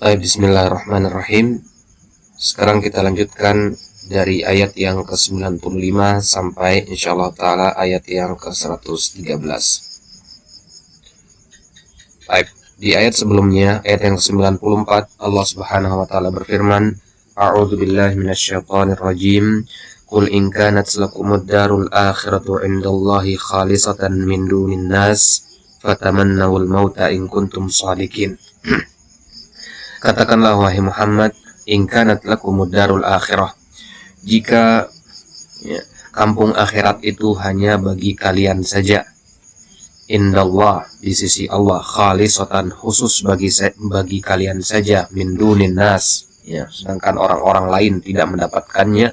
Bismillahirrahmanirrahim. Sekarang kita lanjutkan dari ayat yang ke-95 sampai insyaallah ta'ala ayat yang ke-113. Baik, di ayat sebelumnya, ayat yang ke-94, Allah Subhanahu wa ta'ala berfirman, A'udzu billahi minasyaitonir rajim. Qul in kanat lakumud darul akhiratu 'indallahi khalisatan min dunin nas fatamannawul mauta in kuntum shadiqin. Katakanlah wahai Muhammad, in kanat lakumud darul akhirah, jika kampung akhirat itu hanya bagi kalian saja, indallah, di sisi Allah, khalisatan, khusus bagi kalian saja, min dunin nas, sedangkan orang-orang lain tidak mendapatkannya,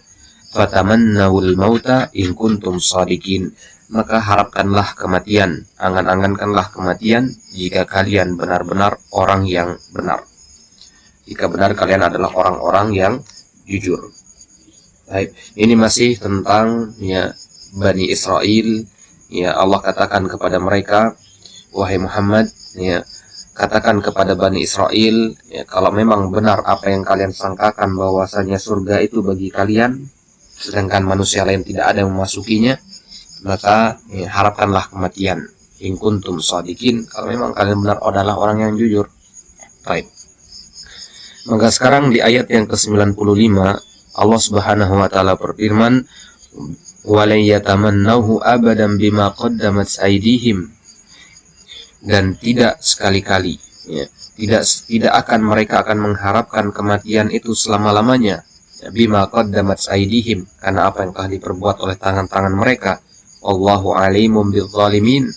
fatamannawul mauta in kuntum shadiqin, maka harapkanlah kematian, angan-angankanlah kematian jika kalian benar-benar orang yang benar, jika benar kalian adalah orang-orang yang jujur. Baik, ini masih tentang Bani Israel. Allah katakan kepada mereka, wahai Muhammad, katakan kepada Bani Israel, kalau memang benar apa yang kalian sangkakan bahwasanya surga itu bagi kalian, sedangkan manusia lain tidak ada yang memasukinya, maka harapkanlah kematian. In kuntum shadiqin, kalau memang kalian benar adalah orang yang jujur. Baik. Maka sekarang di ayat yang ke-95 Allah Subhanahu wa taala berfirman, "Walan yatamannahu abadan bima qaddamat aydihim." Dan tidak sekali-kali, tidak akan mereka akan mengharapkan kematian itu selama-lamanya, bima qaddamat aydihim, karena apa yang telah diperbuat oleh tangan-tangan mereka. Allahu alimum bizzalimin,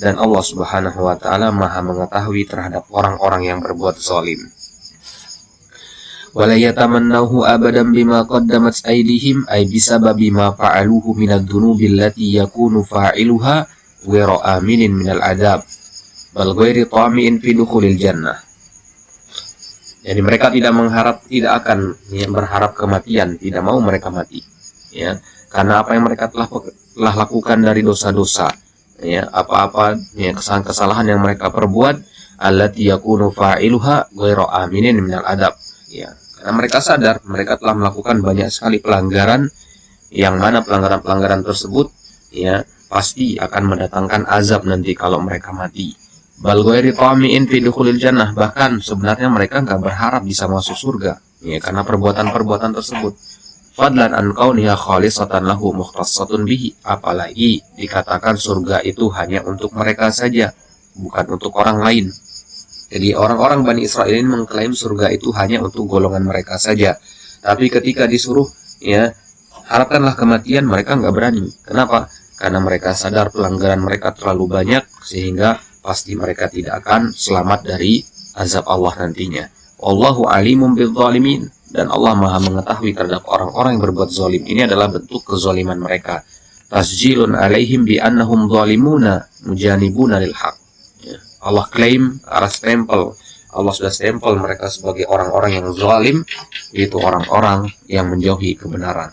dan Allah Subhanahu wa taala Maha mengetahui terhadap orang-orang yang berbuat zalim. Wala yatamannahu abadan bima qaddamat aydihim, ay bisababi ma fa'aluhu minadh dhunubi allati yakunu fa'iluha ghairu aminin minal adab bal ghairi tami'in fi dukhulil jannah. Jadi mereka tidak akan berharap kematian, tidak mau mereka mati, karena apa yang mereka telah lakukan dari dosa-dosa, apa-apa kesalahan yang mereka perbuat, allati yakunu fa'iluha ghairu aminin minal adab, karena mereka sadar mereka telah melakukan banyak sekali pelanggaran, yang mana pelanggaran-pelanggaran tersebut pasti akan mendatangkan azab nanti kalau mereka mati. Bal ghairi tami'in fi dukhulil jannah, bahkan sebenarnya mereka enggak berharap bisa masuk surga, karena perbuatan-perbuatan tersebut. Fadlan an kauniha khalisatan lahu mukhtassatun bihi, apalagi dikatakan surga itu hanya untuk mereka saja, bukan untuk orang lain. Jadi orang-orang Bani Israel ini mengklaim surga itu hanya untuk golongan mereka saja. Tapi ketika disuruh, harapkanlah kematian, mereka nggak berani. Kenapa? Karena mereka sadar pelanggaran mereka terlalu banyak, sehingga pasti mereka tidak akan selamat dari azab Allah nantinya. Wallahu alimum bizzalimin, dan Allah Maha mengetahui terhadap orang-orang yang berbuat zalim. Ini adalah bentuk kezaliman mereka. Tasjilun alaihim bi annahum zalimuna mujanibuna lil haq. Allah klaim, Allah sudah stempel mereka sebagai orang-orang yang zalim, yaitu orang-orang yang menjauhi kebenaran.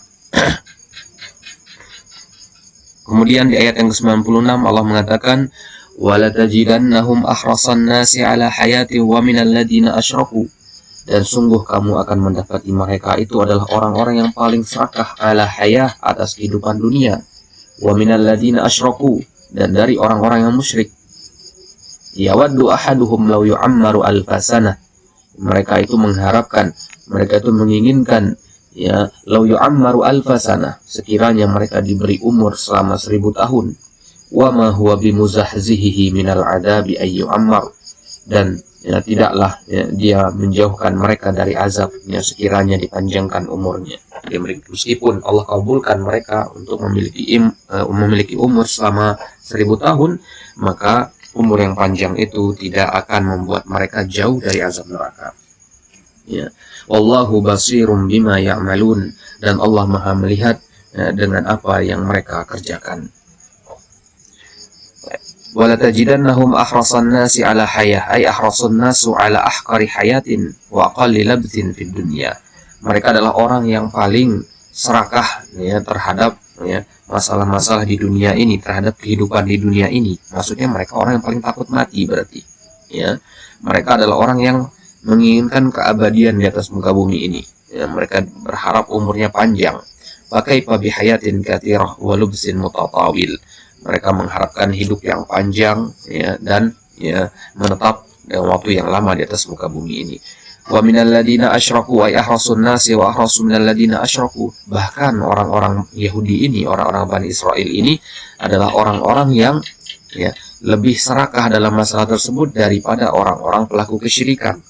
Kemudian di ayat yang ke-96 Allah mengatakan, "Wala tajidannahum ahrasan nasi ala hayati wa minal ladina asyraku." Dan sungguh kamu akan mendapati mereka itu adalah orang-orang yang paling serakah ala hayah, atas kehidupan dunia, wa minal ladina asyraku, dan dari orang-orang yang musyrik. Yawaddu ahaduhum law yu'ammaru alfasanah. Mereka itu mengharapkan, mereka itu menginginkan, law yu'ammaru alfasanah, sekiranya mereka diberi umur selama 1000 tahun. Wa ma huwa bimuzahzihihi minal adabi ay yu'ammar, dan tidaklah dia menjauhkan mereka dari azab, sekiranya dipanjangkan umurnya. Jadi, meskipun Allah kabulkan mereka untuk memiliki umur selama 1000 tahun, maka umur yang panjang itu tidak akan membuat mereka jauh dari azab neraka. Wallahu basirum bima ya'malun, dan Allah Maha melihat dengan apa yang mereka kerjakan. Wala tajidannahum ahrasan nasi ala hayah, ay ahrasun nasu ala ahqari hayatin wa aqalli labthin fid dunya. Mereka adalah orang yang paling serakah terhadap masalah-masalah di dunia ini, terhadap kehidupan di dunia ini. Maksudnya mereka orang yang paling takut mati berarti. Mereka adalah orang yang menginginkan keabadian di atas muka bumi ini. Ya, mereka berharap umurnya panjang. Pakai bihayatin katsirah wa lubsin mutatawil. Mereka mengharapkan hidup yang panjang, ya, dan ya menetap dalam waktu yang lama di atas muka bumi ini. Wa minal ladina asyraku ay ahrasun nasi wa ahrasu minal ladina asyraku. Bahkan orang-orang Yahudi ini, orang-orang Bani Israel ini adalah orang-orang yang ya lebih serakah dalam masalah tersebut daripada orang-orang pelaku kesyirikan.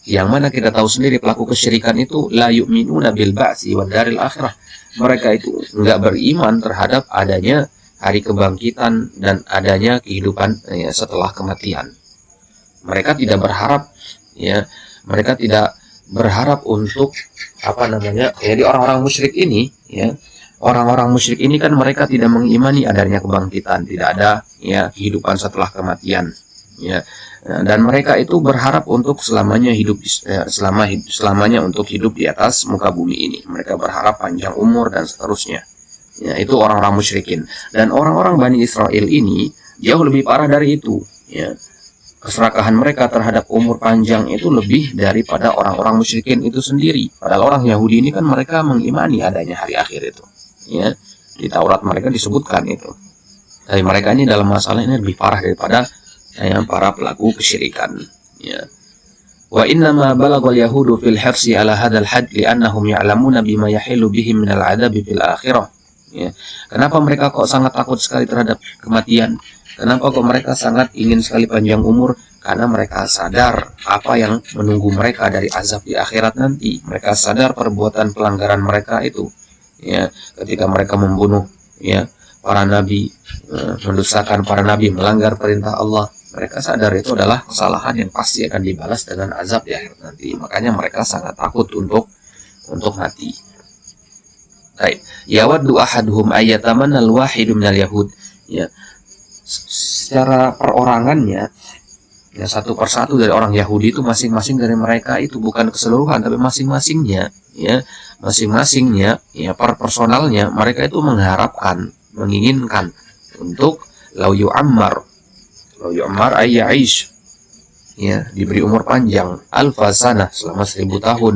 Yang mana kita tahu sendiri pelaku kesyirikan itu la yu'minuna bil ba'si wad daril akhirah. Mereka itu enggak beriman terhadap adanya hari kebangkitan dan adanya kehidupan ya, setelah kematian. Mereka tidak berharap ya, mereka tidak berharap untuk jadi orang-orang musyrik ini ya. Orang-orang musyrik ini kan mereka tidak mengimani adanya kebangkitan, tidak ada ya kehidupan setelah kematian ya. Dan mereka itu berharap untuk selamanya hidup selamanya untuk hidup di atas muka bumi ini. Mereka berharap panjang umur dan seterusnya. Ya, itu orang-orang musyrikin. Dan orang-orang Bani Israel ini jauh lebih parah dari itu ya. Keserakahan mereka terhadap umur panjang itu lebih daripada orang-orang musyrikin itu sendiri. Padahal orang Yahudi ini kan mereka mengimani adanya hari akhir itu. Ya, di Taurat mereka disebutkan itu. Tapi mereka ini dalam masalah ini lebih parah daripada para pelaku kesyirikan. Ya. Wa inna ma balaghal yahudu fil hirsi ala hadzal hadd li'annahum ya'lamuna bima yahilu bihim minal 'adzabi fil akhirah. Ya. Kenapa mereka kok sangat takut sekali terhadap kematian? Kenapa kok mereka sangat ingin sekali panjang umur? Karena mereka sadar apa yang menunggu mereka dari azab di akhirat nanti. Mereka sadar perbuatan pelanggaran mereka itu. Ya, ketika mereka membunuh ya para nabi, mendustakan para nabi, melanggar perintah Allah, mereka sadar itu adalah kesalahan yang pasti akan dibalas dengan azab di akhirat nanti. Makanya mereka sangat takut untuk mati. Baik, yawaddu ahaduhum ayatamanna al-wahidu minal yahud. Ya, secara perorangannya ya, satu persatu dari orang Yahudi itu masing-masing dari mereka itu bukan keseluruhan tapi masing-masingnya ya per personalnya mereka itu mengharapkan, menginginkan untuk lau yu'ammar ay ya'ish ya, diberi umur panjang alfa sanah selama 1000 tahun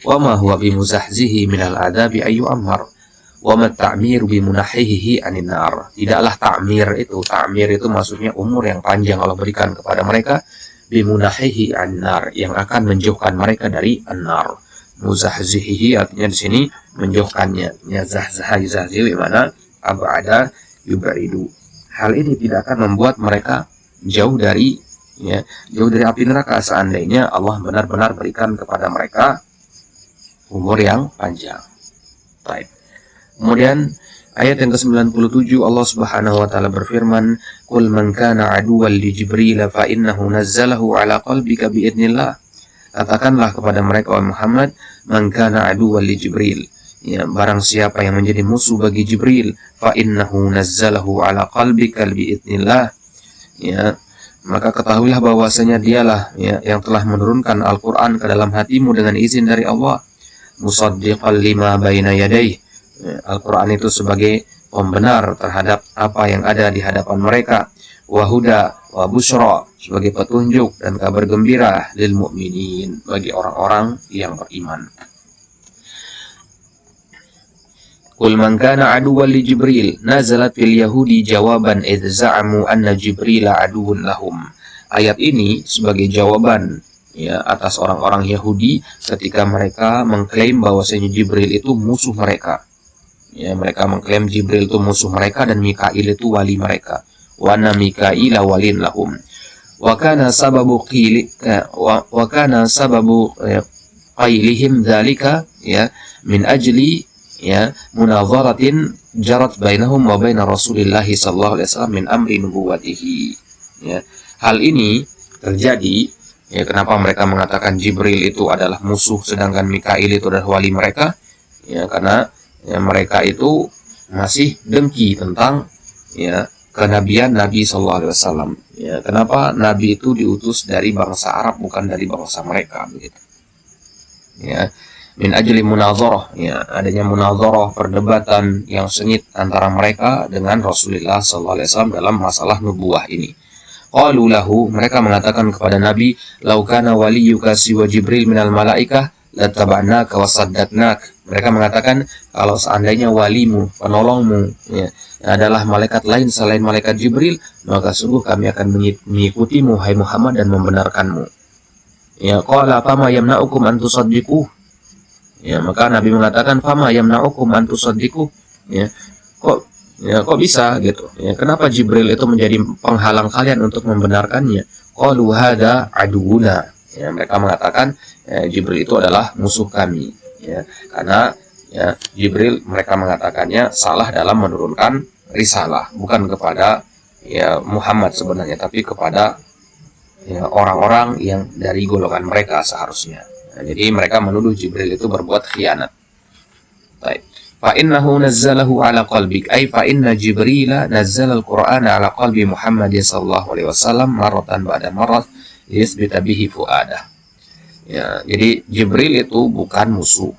wa ma huwa bimuzahzihi minal adabi ay yu'ammar wa ma ta'mir bimunahihi anin nar. Tidaklah ta'mir itu maksudnya umur yang panjang Allah berikan kepada mereka, bimunahihi anin nar, yang akan menjauhkan mereka dari an-nar. Muzahzihi artinya di sini menjauhkannya. Ya zahzihi mana abada yubaridu. Hal ini tidak akan membuat mereka jauh dari api neraka seandainya Allah benar-benar berikan kepada mereka umur yang panjang. Baik. Kemudian ayat yang ke-97 Allah Subhanahu wa taala berfirman, "Qul man kana aduwwan li Jibril fa innahu nazzalahu ala qalbika bi idznillah." Katakanlah kepada mereka wahai Muhammad, "Man kana aduwwan li Jibril." Ya, barang siapa yang menjadi musuh bagi Jibril, fa innahu nazzalahu ala qalbika bi idznillah. Ya, maka ketahuilah bahwasanya dialah ya yang telah menurunkan Al-Qur'an ke dalam hatimu dengan izin dari Allah. Musaddiqan lima baina yadayhi. Al-Quran itu sebagai pembenar terhadap apa yang ada di hadapan mereka. Wahuda wa busyra, sebagai petunjuk dan kabar gembira lil mu'minin, bagi orang-orang yang beriman. Qul man kana aduwwan li Jibril nazalat fil yahudi jawaban idh za'amu anna Jibril aduwwun lahum. Ayat ini sebagai jawaban ya atas orang-orang Yahudi ketika mereka mengklaim bahwasanya Jibril itu musuh mereka. Ya, mereka mengklaim Jibril itu musuh mereka dan Mikail itu wali mereka. Wa na Mikaila walin lahum. Wa kana sababu qailihim dzalika ya min ajli ya munazaratin jarat bainahum wa baina Rasulillah sallallahu alaihi wasallam min amri nubuwwatihi. Ya, hal ini terjadi ya kenapa mereka mengatakan Jibril itu adalah musuh sedangkan Mikail itu adalah wali mereka? Ya, karena ya, mereka itu masih dengki tentang ya kenabian Nabi Sallallahu Alaihi Wasallam. Ya, kenapa Nabi itu diutus dari bangsa Arab bukan dari bangsa mereka begitu? Ya, min ajli munazarah, ya adanya munazarah, perdebatan yang sengit antara mereka dengan Rasulullah Sallallahu Alaihi Wasallam dalam masalah nubuah ini. Qalu lahu, mereka mengatakan kepada Nabi, "Lau kana waliyuka siwa Jibril minal malaikah lattaba'naka wa saddaqnak." Mereka mengatakan, kalau seandainya walimu, penolongmu, ya, adalah malaikat lain selain malaikat Jibril, maka sungguh kami akan mengikutimu, hai Muhammad, dan membenarkanmu. Ya, qala fama yamna'ukum an tusaddiquh. Ya, maka Nabi mengatakan, fama yamna'ukum an tusaddiquh. Kok bisa gitu? Ya, kenapa Jibril itu menjadi penghalang kalian untuk membenarkannya? Qalu hadza aduuna. Ya, mereka mengatakan Jibril itu adalah musuh kami. Ya, karena ya, Jibril mereka mengatakannya salah dalam menurunkan risalah, bukan kepada ya Muhammad sebenarnya, tapi kepada ya, orang-orang yang dari golongan mereka seharusnya. Nah, jadi mereka menuduh Jibril itu berbuat khianat. Baik. Fa innahu nazzalahu ala qalbik, ay fa inna Jibril nazzala al-Qur'ana ala qalbi Muhammad sallallahu alaihi wasallam marratan ba'da marrah liyuthbita bihi fuadah. Ya, jadi Jibril itu bukan musuh.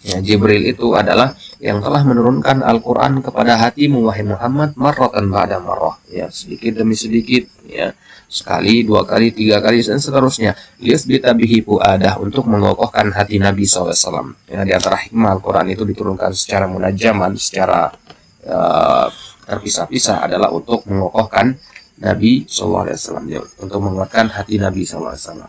Ya, Jibril itu adalah yang telah menurunkan Al-Qur'an kepada hatimu wahai Muhammad marratan ba'da marrah, ya, sedikit demi sedikit, ya. Sekali, dua kali, tiga kali, dan seterusnya. Liyuthbita bihi fuadah, untuk mengokohkan hati Nabi SAW. Ya, di antara hikmah Al-Quran itu diturunkan secara munajaman, secara terpisah-pisah, adalah untuk mengokohkan Nabi SAW, ya, untuk menguatkan hati Nabi SAW.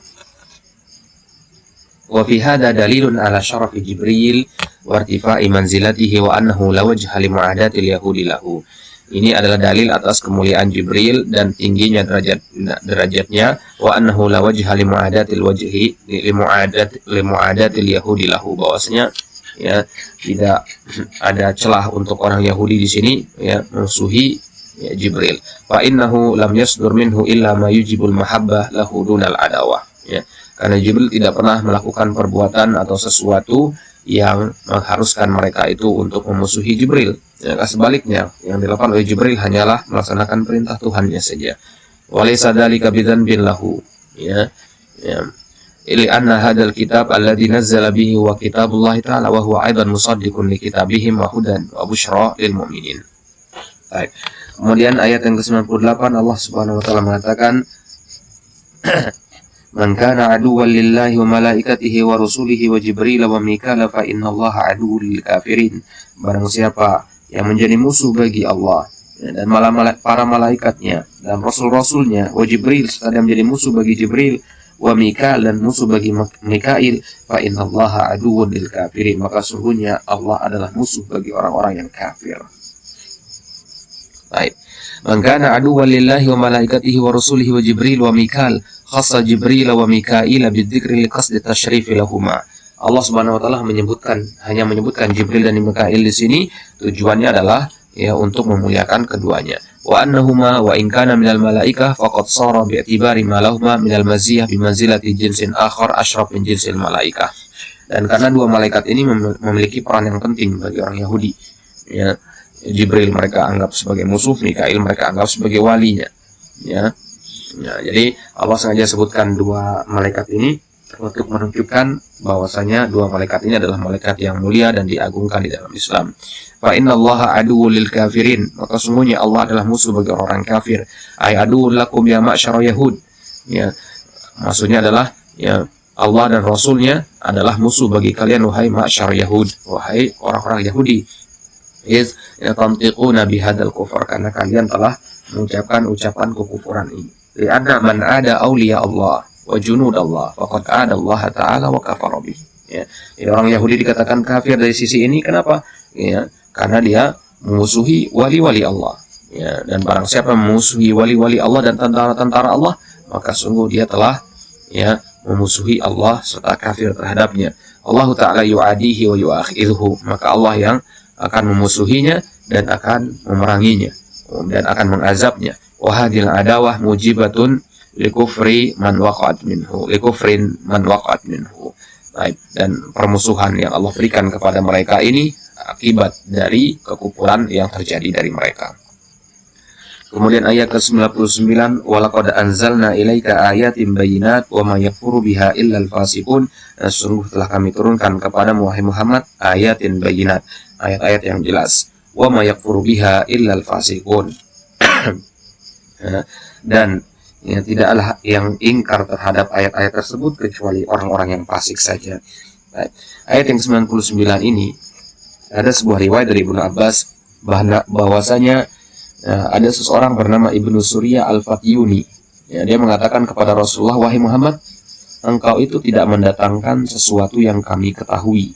Wa fi hadha dalilun ala syarafi Jibril wa irtifa'i manzilatihi wa annahu la wajha li mu'adatil yahudi lahu. Ini adalah dalil atas kemuliaan Jibril dan tingginya derajatnya, wa annahu la wajha li mu'adatil wajhi li mu'adatil yahudi lahu, bahwasanya ya tidak ada celah untuk orang Yahudi di sini ya musuhi ya, Jibril. Fa innahu lam yasdur minhu illa ma yujibul mahabbah lahu dunal adawah, ya. Karena Jibril tidak pernah melakukan perbuatan atau sesuatu yang mengharuskan mereka itu untuk memusuhi Jibril. Ya, sebaliknya, yang dilakukan oleh Jibril hanyalah melaksanakan perintah Tuhannya saja. Walaysa dzalika bidzanbin lahu, ya. Ili anna hadzal kitab alladzi nazzala bihi wa kitabullah ta'ala wa huwa aidan musaddiqun li kitabihim wa hudan wa busyra lil mu'minin. Baik. Kemudian ayat yang ke-98 Allah Subhanahu wa taala mengatakan Man kana aduwwan lillahi wa malaikatihi wa rusulihi wa Jibril wa Mikala fa innallaha aduwwul lil kafirin. Barang siapa yang menjadi musuh bagi Allah dan para malaikatnya dan rasul-rasulnya, wa Jibril, serta menjadi musuh bagi Jibril, wa Mikal, dan musuh bagi Mikail, fa innallaha aduwwun lil kafirin, maka sungguhnya Allah adalah musuh bagi orang-orang yang kafir. Baik. Man kana aduwwan lillahi wa malaikatihi wa rusulihi wa Jibril wa Mikal, khassa Jibril wa Mikail bidzikri liqasdi tasyrif lahumma. Allah Subhanahu wa taala hanya menyebutkan Jibril dan Mikail di sini, tujuannya adalah ya untuk memuliakan keduanya. Wa annahuma wa in kana minal malaikah faqad sara bi'tibari ma lahuma minal maziyah bi manzilati jinsin akhar asyraf min jinsil malaikah. Dan karena dua malaikat ini memiliki peran yang penting bagi orang Yahudi, ya. Jibril mereka anggap sebagai musuh, Mikail mereka anggap sebagai walinya, ya. Ya, jadi Allah sengaja sebutkan dua malaikat ini untuk menunjukkan bahwasanya dua malaikat ini adalah malaikat yang mulia dan diagungkan di dalam Islam. Fa innallaha aduwwul lil kafirin, maka sungguhnya Allah adalah musuh bagi orang kafir. Ay aduwwul lakum ya ma'syara yahud. Ya, maksudnya adalah ya Allah dan Rasulnya adalah musuh bagi kalian wahai ma'syar yahud, wahai orang-orang Yahudi. Is yatantiquna bihadzal kufur, karena kalian telah mengucapkan ucapan kekufuran ini. Li'anna man ada awliya Allah wa junud Allah faqad ada Allah Ta'ala wa kafara bih. Ya, orang Yahudi dikatakan kafir dari sisi ini. Kenapa? Ya, karena dia memusuhi wali-wali Allah. Ya, dan barang siapa memusuhi wali-wali Allah dan tentara-tentara Allah, maka sungguh dia telah ya memusuhi Allah serta kafir terhadapnya. Allah Ta'ala yu'adihi wa yu'akhidhu, maka Allah yang akan memusuhinya dan akan memeranginya dan akan mengazabnya. Wahadil adawah mujibatun likufrin man waqa'at minhu. Baik, dan permusuhan yang Allah berikan kepada mereka ini akibat dari kekufuran yang terjadi dari mereka. Kemudian ayat ke-99, walaqad anzalna ilaika ayatin bayyinat wa ma yakfuru biha illal fasiqun. Dan sungguh telah kami turunkan kepadamu wahai Muhammad ayatin bayyinat, ayat-ayat yang jelas. Wa ma yakfuru biha illal fasiqun. Dan ya, tidaklah yang ingkar terhadap ayat-ayat tersebut kecuali orang-orang yang fasik saja. Baik. Ayat yang 99 ini ada sebuah riwayat dari Ibnu Abbas bahwasanya ada seseorang bernama Ibnu Surya Al-Fatyuni. Ya, dia mengatakan kepada Rasulullah, "Wahai Muhammad, engkau itu tidak mendatangkan sesuatu yang kami ketahui."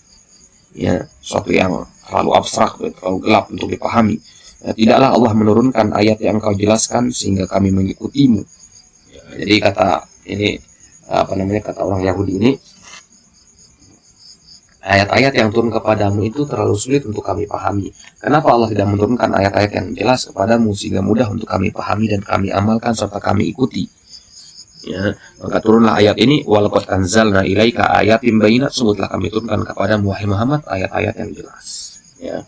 Ya, sesuatu yang terlalu abstrak, terlalu gelap untuk dipahami. Ya, tidaklah Allah menurunkan ayat yang engkau jelaskan sehingga kami mengikutimu. Ya, jadi kata orang Yahudi ini, ayat-ayat yang turun kepadamu itu terlalu sulit untuk kami pahami. Kenapa Allah tidak menurunkan ayat-ayat yang jelas kepadamu sehingga mudah untuk kami pahami dan kami amalkan serta kami ikuti? Ya, maka turunlah ayat ini, walaqad anzalna ilaika ayatin bayyinat, sungguhlah kami turunkan kepadamu wahai Muhammad ayat-ayat yang jelas. Ya.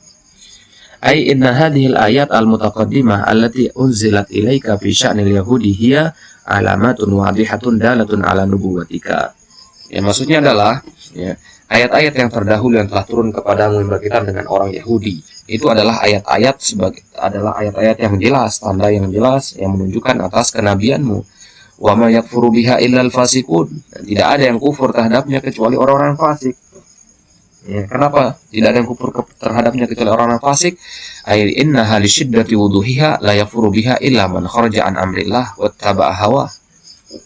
Ai inna hadhil ayat al-mutaqaddimah allati unzilat ilaika fi sya'nil yahudi hiya alamatun wadihatun dalatun ala nubuwatika. Ya, maksudnya adalah ya, ayat-ayat yang terdahulu yang telah turun kepadamu yang berkaitan dengan orang Yahudi itu adalah ayat-ayat yang jelas, tanda yang jelas yang menunjukkan atas kenabianmu. Wa ma yakfuru biha illal fasiqun. Tidak ada yang kufur terhadapnya kecuali orang-orang fasik. Ya, kenapa tidak ada yang kufur terhadapnya kecuali orang-orang fasik? Ay innaha li syiddati wuduhiha la yakfuru biha illa man kharaja an amrillah wattaba'a hawa.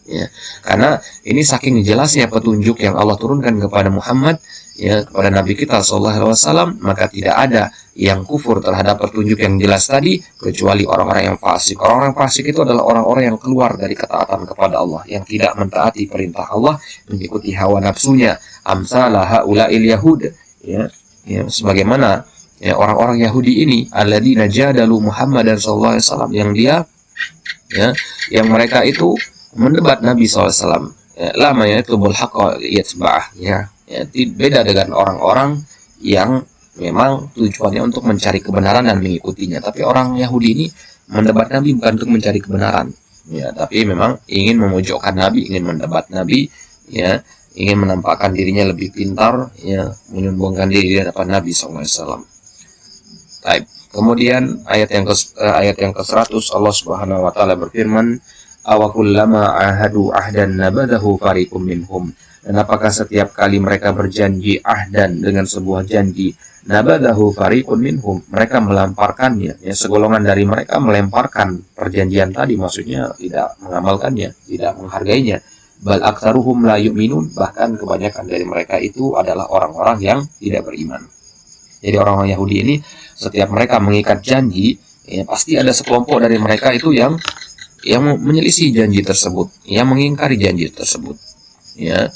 Ya, karena ini saking jelasnya petunjuk yang Allah turunkan kepada Muhammad, ya, kepada Nabi kita sallallahu alaihi wasallam, maka tidak ada yang kufur terhadap petunjuk yang jelas tadi kecuali orang-orang yang fasik. Orang-orang fasik itu adalah orang-orang yang keluar dari ketaatan kepada Allah, yang tidak mentaati perintah Allah, mengikuti hawa nafsunya. Amsalah haula'il yahud, ya, sebagaimana ya, orang-orang Yahudi ini alladzina jadalu Muhammadan sallallahu alaihi wasallam, yang mereka itu mendebat Nabi SAW. Lama ya itu bulhaqqa yatba'ah, ya, beda dengan orang-orang yang memang tujuannya untuk mencari kebenaran dan mengikutinya. Tapi orang Yahudi ini mendebat Nabi bukan untuk mencari kebenaran, ya, tapi memang ingin memojokkan Nabi, ingin mendebat Nabi, ya, ingin menampakkan dirinya lebih pintar, ya, menyombongkan diri di hadapan Nabi SAW. Baik. Kemudian ayat yang ke-100 Allah Subhanahu wa taala berfirman, awakullama ahadu ahdan nabadahu fariqum minhum. Dan apakah setiap kali mereka berjanji ahdan dengan sebuah janji, nabadahu fariqun minhum, mereka melemparkannya, ya, segolongan dari mereka melemparkan perjanjian tadi, maksudnya tidak mengamalkannya, tidak menghargainya. Bal aktsaruhum la yu'minun, bahkan kebanyakan dari mereka itu adalah orang-orang yang tidak beriman. Jadi orang-orang Yahudi ini setiap mereka mengikat janji, ya, pasti ada sekelompok dari mereka itu yang menyelisih janji tersebut, yang mengingkari janji tersebut. Ya,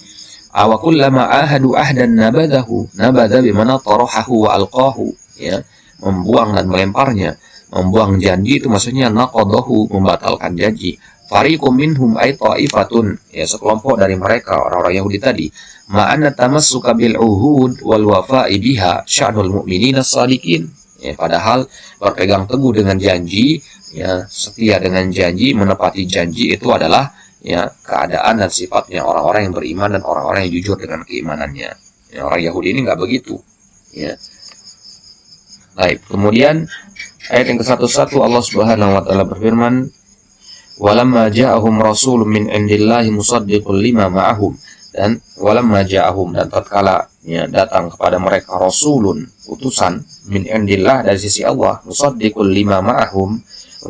awakullama ahadu ahdan nabadahu, nabada bimana tarahahu wa alqahu, ya, membuang dan melemparnya. Membuang janji itu maksudnya naqadahu, membatalkan janji. Fariqum minhum ay ta'ifatun, ya, sekelompok dari mereka orang-orang Yahudi tadi. Ma'anna tamassuka bil uhud wal wafa'i biha sya'nul mu'minina shadiqin. Ya, padahal berpegang teguh dengan janji, ya, setia dengan janji, menepati janji itu adalah, ya, keadaan dan sifatnya orang-orang yang beriman dan orang-orang yang jujur dengan keimanannya. Ya, orang Yahudi ini nggak begitu. Ya. Baik, kemudian ayat yang ke-101 Allah Subhanahu wa taala berfirman, walamma ja'ahum rasulun min indillahi musaddiqul lima ma'ahum, dan walamma ja'ahum, dan tatkala, ya, datang kepada mereka rasulun, utusan, min indillah, dari sisi Allah, musaddiqul lima ma'ahum,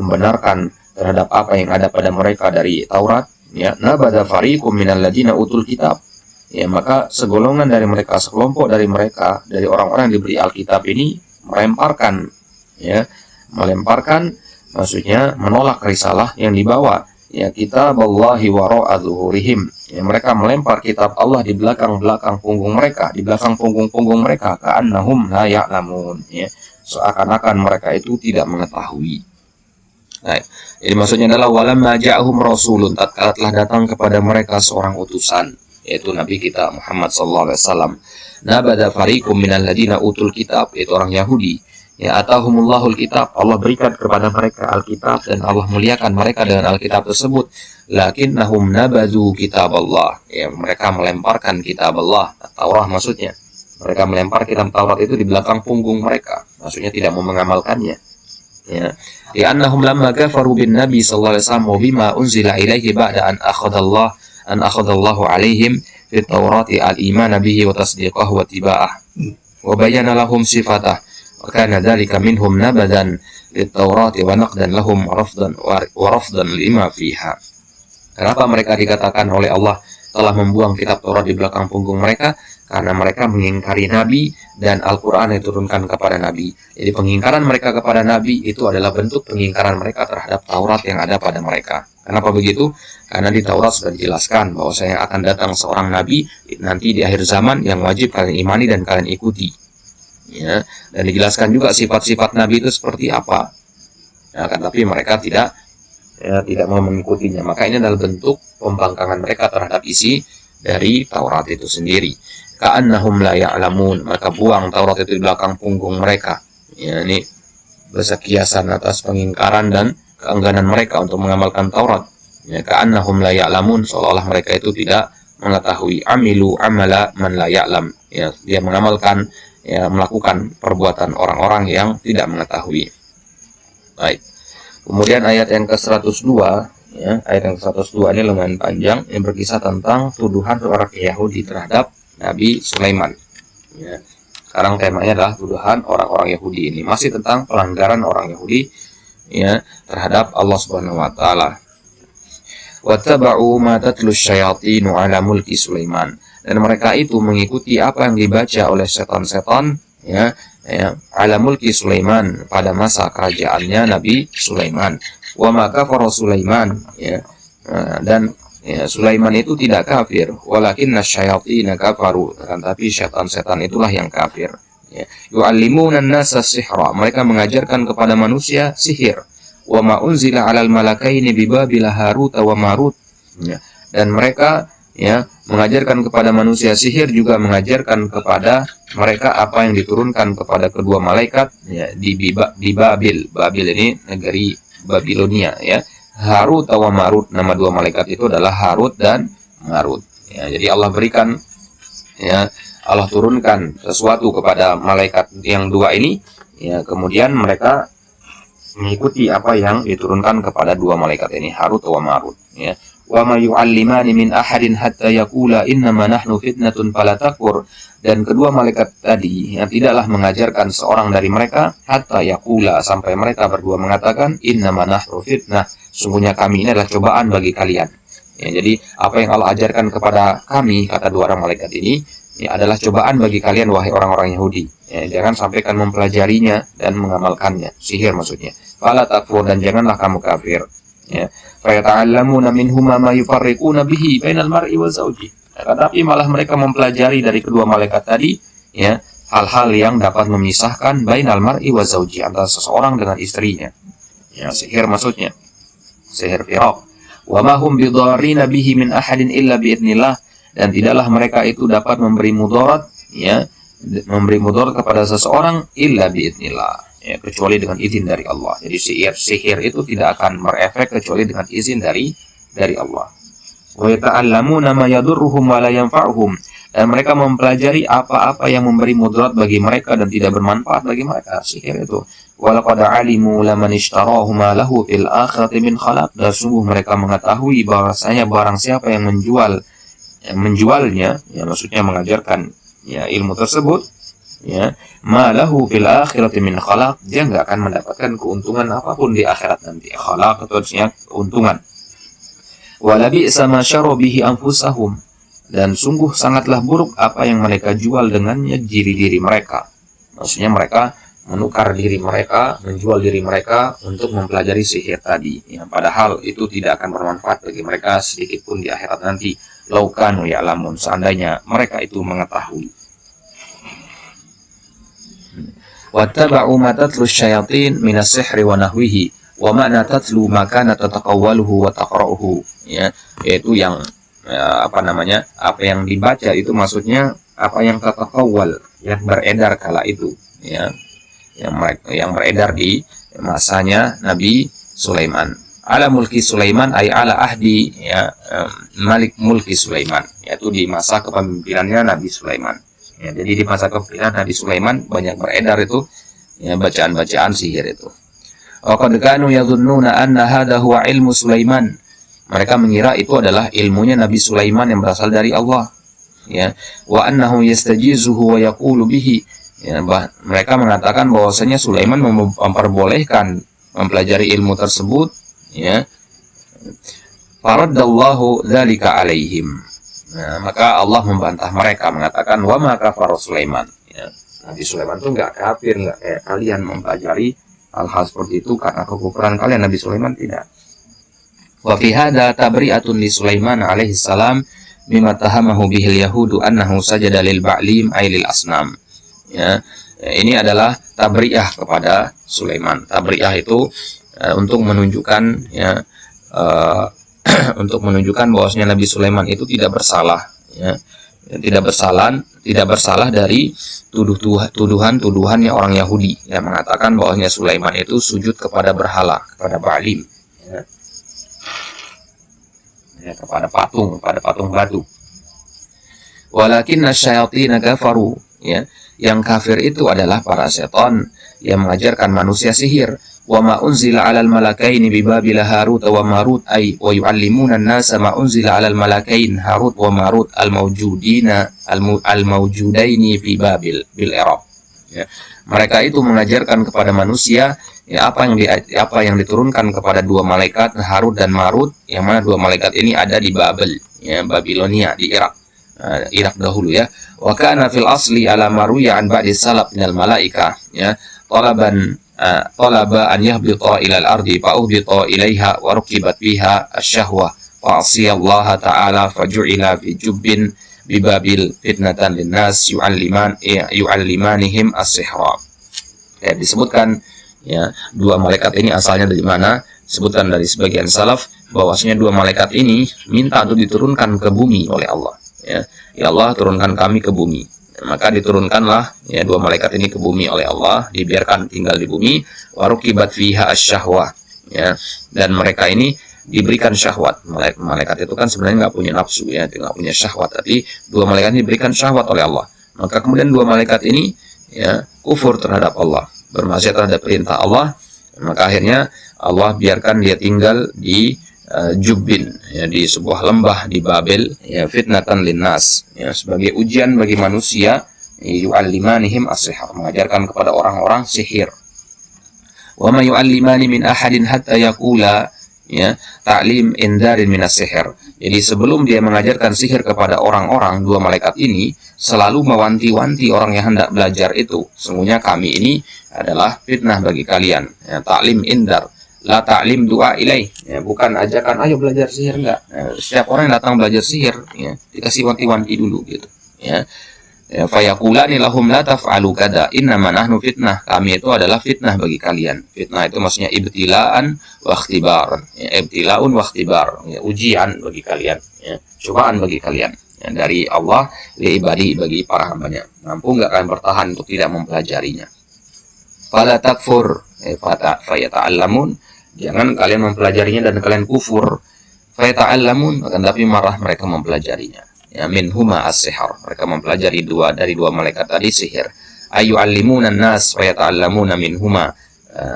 membenarkan terhadap apa yang ada pada mereka dari Taurat, ya, nabada fariqum minal ladina utul kitab, ya, maka segolongan dari mereka, sekelompok dari mereka, dari orang-orang yang diberi Alkitab ini melemparkan, ya, maksudnya menolak risalah yang dibawa, ya, kitab Allahi wara'a zuhurihim, ya, mereka melempar kitab Allah di belakang punggung mereka, di belakang punggung mereka, ka'annahum la ya'lamun, ya, seakan-akan mereka itu tidak mengetahui. Nah, jadi maksudnya adalah walamma ja'ahum rasulun, tatkala telah datang kepada mereka seorang utusan, yaitu Nabi kita Muhammad sallallahu alaihi wasallam, nabada fariqum minal ladina utul kitab, yaitu orang Yahudi, ya, atahumullahul kitab, Allah berikan kepada mereka Alkitab dan Allah muliakan mereka dengan Alkitab tersebut, lakinnahum nabadu kitab Allah, ya, mereka melemparkan kitab Allah, Taurat maksudnya, mereka melempar kitab Taurat itu di belakang punggung mereka, maksudnya tidak mau mengamalkannya. Ya, li'annahum lamma kafaru bin Nabi sallallahu alaihi wasallam wa bima unzila ilaihi ba'da an akhadallahu alaihim fit Taurati al-iman bihi wa tasdiqahu wa tiba'ah wa bayyana lahum sifatah wa kana dhalika minhum nabadan lit Taurati wa naqdan lahum wa rafdan lima fiha. Kenapa mereka dikatakan oleh Allah telah membuang kitab Taurat di belakang punggung mereka? Karena mereka mengingkari Nabi dan Al-Quran yang diturunkan kepada Nabi. Jadi pengingkaran mereka kepada Nabi itu adalah bentuk pengingkaran mereka terhadap Taurat yang ada pada mereka. Kenapa begitu? Karena di Taurat sudah dijelaskan bahwa saya akan datang seorang Nabi nanti di akhir zaman yang wajib kalian imani dan kalian ikuti. Ya, dan dijelaskan juga sifat-sifat Nabi itu seperti apa. Ya, kan, tapi mereka tidak mau mengikutinya. Maka ini adalah bentuk pembangkangan mereka terhadap isi dari Taurat itu sendiri. Ka'annahum la ya'lamun, maka buang Taurat itu di belakang punggung mereka. Ya, ini bersekiasan atas pengingkaran dan keengganan mereka untuk mengamalkan Taurat. Ya, ka'annahum la ya'lamun, seolah-olah mereka itu tidak mengetahui. Amilu amala man la ya'lam. Ya, dia mengamalkan, ya, melakukan perbuatan orang-orang yang tidak mengetahui. Baik. Kemudian ayat yang ke-102, ya, ayat yang ke-102 ini lumayan panjang, yang berkisah tentang tuduhan orang Yahudi terhadap Nabi Sulaiman. Ya. Sekarang temanya adalah tuduhan orang-orang Yahudi ini, masih tentang pelanggaran orang Yahudi, ya, terhadap Allah Subhanahu wa taala. Wattaba'u ma tatlu syayatinu 'ala mulki Sulaiman. Dan mereka itu mengikuti apa yang dibaca oleh setan-setan, ya, ala mulki Sulaiman, pada masa kerajaannya Nabi Sulaiman. Wa ma kafara Sulaiman, ya, dan ya, Sulaiman itu tidak kafir, walakinna syayatin kafaru, tapi setan-setan itulah yang kafir. Ya. Yu'allimuna an-nasa sihra, mereka mengajarkan kepada manusia sihir. Wa ma unzila 'alal malakaini bi Babil Harut wa Marut. Ya. Dan mereka, ya, mengajarkan kepada manusia sihir, juga mengajarkan kepada mereka apa yang diturunkan kepada kedua malaikat, ya, di Babil. Babil ini negeri Babilonia, ya. Harut wa Marut, nama dua malaikat itu adalah Harut dan Marut. Ya, jadi Allah berikan, ya, Allah turunkan sesuatu kepada malaikat yang dua ini, ya, kemudian mereka mengikuti apa yang diturunkan kepada dua malaikat ini, Harut wa Marut. Ya. Wa ma yu'allimani min ahadin hatta yaqula innama nahnu fitnatun fala takfur. Dan kedua malaikat tadi yang tidaklah mengajarkan seorang dari mereka hatta yaqula, sampai mereka berdua mengatakan innama nahnu fitnah, sungguhnya kami ini adalah cobaan bagi kalian. Ya, jadi apa yang Allah ajarkan kepada kami, kata dua orang malaikat ini, ya, adalah cobaan bagi kalian wahai orang-orang Yahudi. Ya, jangan sampai kalian mempelajarinya dan mengamalkannya, sihir maksudnya. Fala takfur, dan janganlah kamu kafir. Ya, fa yata'allamuna minhuma ma yufarriquna bihi bainal mar'i wa zawji. Tetapi malah mereka mempelajari dari kedua malaikat tadi, ya, hal-hal yang dapat memisahkan bainal mar'i wa zawji, antara seseorang dengan istrinya. Ya, sihir maksudnya, sihir firaq. Wa ma hum bidarrina bihi min ahadin illa biidznillah, dan tidaklah mereka itu dapat memberi mudarat, ya, memberi mudarat kepada seseorang illa biidznillah, ya, kecuali dengan izin dari Allah. Jadi sihir itu tidak akan berefek kecuali dengan izin dari Allah. Wa yata'allamuna ma yadurruhum wa la yanfa'uhum, dan mereka mempelajari apa-apa yang memberi mudarat bagi mereka dan tidak bermanfaat bagi mereka, sihir itu. Wa laqad 'alimu laman ishtarahu ma lahu fil akhirati min khalaq, dan sungguh mereka mengetahui bahwasanya barang siapa yang menjualnya, ya, maksudnya mengajarkan, ya, ilmu tersebut, ya, ma lahu fil akhirati min khalaq, dia enggak akan mendapatkan keuntungan apapun di akhirat nanti. Khalaq itu artinya keuntungan. Wa labi'sa ma syaru bihi anfusahum, dan sungguh sangatlah buruk apa yang mereka jual dengannya diri mereka. Maksudnya mereka menukar diri mereka, menjual diri mereka untuk mempelajari sihir tadi, ya, padahal itu tidak akan bermanfaat bagi mereka sedikit pun di akhirat nanti. Lau kanu ya'lamun, seandainya mereka itu mengetahui. Wattaba'u ma tatlu syayatin minas sihri wa nahwihi, wa ma'na tatlu ma kana tataqawwaluhu wa taqra'uhu, ya, yaitu yang, apa yang dibaca itu maksudnya apa yang tataqawwal, yang beredar kala itu, ya, yang beredar di masanya Nabi Sulaiman. Ala mulki Sulaiman ay ala ahdi, ya, Malik mulki Sulaiman, yaitu di masa kepemimpinannya Nabi Sulaiman. Ya, jadi di masa kepemimpinan Nabi Sulaiman banyak beredar itu, ya, bacaan-bacaan sihir itu. Wa qad kanu yadhunnuna anna hadha huwa ilmu Sulaiman. Mereka mengira itu adalah ilmunya Nabi Sulaiman yang berasal dari Allah. Ya, wa annahu yastajizuhu wa yaqulu bihi. Ya, mereka mengatakan bahwasanya Sulaiman memperbolehkan mempelajari ilmu tersebut, ya. Faraddallahu dzalika alaihim. Nah, maka Allah membantah mereka, mengatakan wa ma kafara Sulaiman. Ya, Nabi Sulaiman itu enggak kafir, enggak kayak kalian mempelajari hal-hal seperti itu karena kekufuran kalian. Nabi Sulaiman tidak. Wa fi hadza tabri'atun li Sulaiman alaihi salam mimma tahamahu bihil yahudu annahu sajada lil ba'lim ay lil asnam. Ya, ini adalah tabri'ah kepada Sulaiman. Tabri'ah itu untuk menunjukkan, ya, untuk menunjukkan bahwasanya Nabi Sulaiman itu tidak bersalah, ya. Tidak bersalah dari tuduhan-tuduhannya orang Yahudi yang mengatakan bahwasanya Sulaiman itu sujud kepada berhala, kepada Ba'lim, ya. Ya, kepada patung batu. Walakinna syayatin kafaru, ya. Yang kafir itu adalah para setan yang mengajarkan manusia sihir. Wa ma unzila 'alal malakaini bi Babil Harut wa Marut ay wa yu'allimuna an-nasa ma unzila 'alal malakain Harut wa Marut al-mawjudaini fi Babil bil Iraq. Ya. Mereka itu mengajarkan kepada manusia, ya, apa yang diturunkan kepada dua malaikat Harut dan Marut, yang mana dua malaikat ini ada di Babel, ya, Babilonia di Irak. Irak dahulu, ya. Wa kana fil asli ala maruya an ba'di salaf minal malaika, ya, talaba an yahbita ila al-ardi fa uhbita ilaiha wa rukibat fiha asy-syahwa fa asiya Allah ta'ala faju'ila fi jubbin bi Babil fitnatan linnas yu'allimanihim as-sihra. Ya, disebutkan, ya, dua malaikat ini asalnya dari mana? Sebutkan dari sebagian salaf bahwasanya dua malaikat ini minta untuk diturunkan ke bumi oleh Allah. Ya, ya Allah, turunkan kami ke bumi. Maka diturunkanlah, ya, dua malaikat ini ke bumi oleh Allah, dibiarkan tinggal di bumi. Warukibat fiha asyahwah, ya, dan mereka ini diberikan syahwat. Malaikat itu kan sebenarnya nggak punya nafsu, ya, nggak punya syahwat, tapi dua malaikat ini diberikan syahwat oleh Allah. Maka kemudian dua malaikat ini, ya, kufur terhadap Allah, bermaksiat terhadap perintah Allah. Maka akhirnya Allah biarkan dia tinggal di Jubbin, ya, di sebuah lembah di Babel, ya, fitnatan linnas, ya, sebagai ujian bagi manusia, yu'allimanihim as-sihr, mengajarkan kepada orang-orang sihir. Wa ma yu'allimani min ahadin hatta yaqula, ya, ta'lim indarin minas sihir. Jadi sebelum dia mengajarkan sihir kepada orang-orang, dua malaikat ini selalu mewanti-wanti orang yang hendak belajar itu, sesungguhnya kami ini adalah fitnah bagi kalian, ya, ta'lim indar, la ta'lim du'a ilaih, ya, bukan ajakan ayo belajar sihir, enggak. Setiap orang yang datang belajar sihir, ya, dikasih wanti-wanti dulu, gitu, ya. Ya, fayaqulani lahum la taf'alu kada innama nahnu fitnah, kami itu adalah fitnah bagi kalian. Fitnah itu maksudnya ibtilaan wa ikhtibaran, ya, ibtilaun wa ikhtibar, ya, ujian bagi kalian, ya, cobaan bagi kalian, ya, dari Allah li ibadi, bagi para hambanya. Mampu enggak kalian bertahan untuk tidak mempelajarinya? Fala takfur, fayata'allamun, jangan kalian mempelajarinya dan kalian kufur. Fayata'allamun, akan tapi marah mereka mempelajarinya. Ya, minhuma as-sihr, mereka mempelajari dari dua malaikat tadi sihir. Ayu'allimuna an-nas fayata'allamuna minhuma,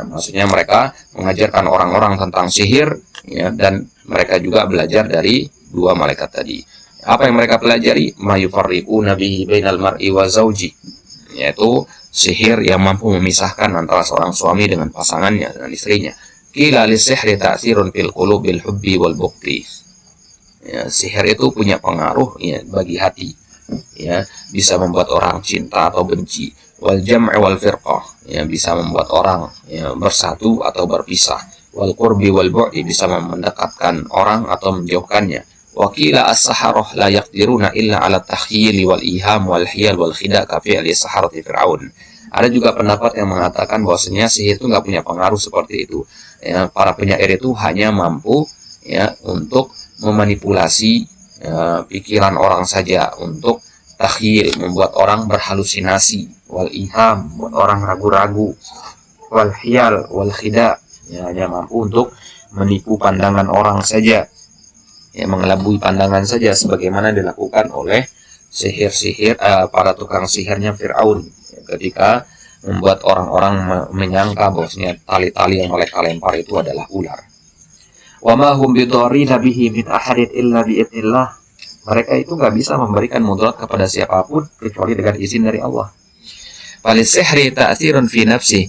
maksudnya mereka mengajarkan orang-orang tentang sihir, ya, dan mereka juga belajar dari dua malaikat tadi. Apa yang mereka pelajari? Ma yufarriquna bihi bainal mar'i wa zawji, yaitu sihir yang mampu memisahkan antara seorang suami dengan pasangannya, dengan istrinya. Qila lis-sihri ta'sirun fil qulubil hubbi wal bughdi. Ya, sihir itu punya pengaruh, ya, bagi hati, ya, bisa membuat orang cinta atau benci. Wal jam'i wal firqah, ya, bisa membuat orang, ya, bersatu atau berpisah. Wal qurbi wal bu'di, bisa mendekatkan orang atau menjauhkannya. Wa qila as-saharah la yaqdiruna illa 'ala at-takhyil wal iham wal hiyal wal khida' ka fi'li saharati Fir'aun. Ada juga pendapat yang mengatakan bahwasanya sihir itu nggak punya pengaruh seperti itu. Ya, para penyair itu hanya mampu, ya, untuk memanipulasi, ya, pikiran orang saja, untuk takhyil, membuat orang berhalusinasi, wal iham, membuat orang ragu-ragu, wal hiyal wal khida', ya, hanya mampu untuk menipu pandangan orang saja, ya, mengelabui pandangan saja, sebagaimana dilakukan oleh sihir-sihir para tukang sihirnya Fir'aun, ya, ketika membuat orang-orang menyangka bahwasanya tali-tali yang mereka lempar itu adalah ular. Wa ma hum bidarrina bihi min ahadin illa biidznillah. Mereka itu nggak bisa memberikan mudarat kepada siapapun kecuali dengan izin dari Allah. Falis sihri ta'thirun fi nafsi.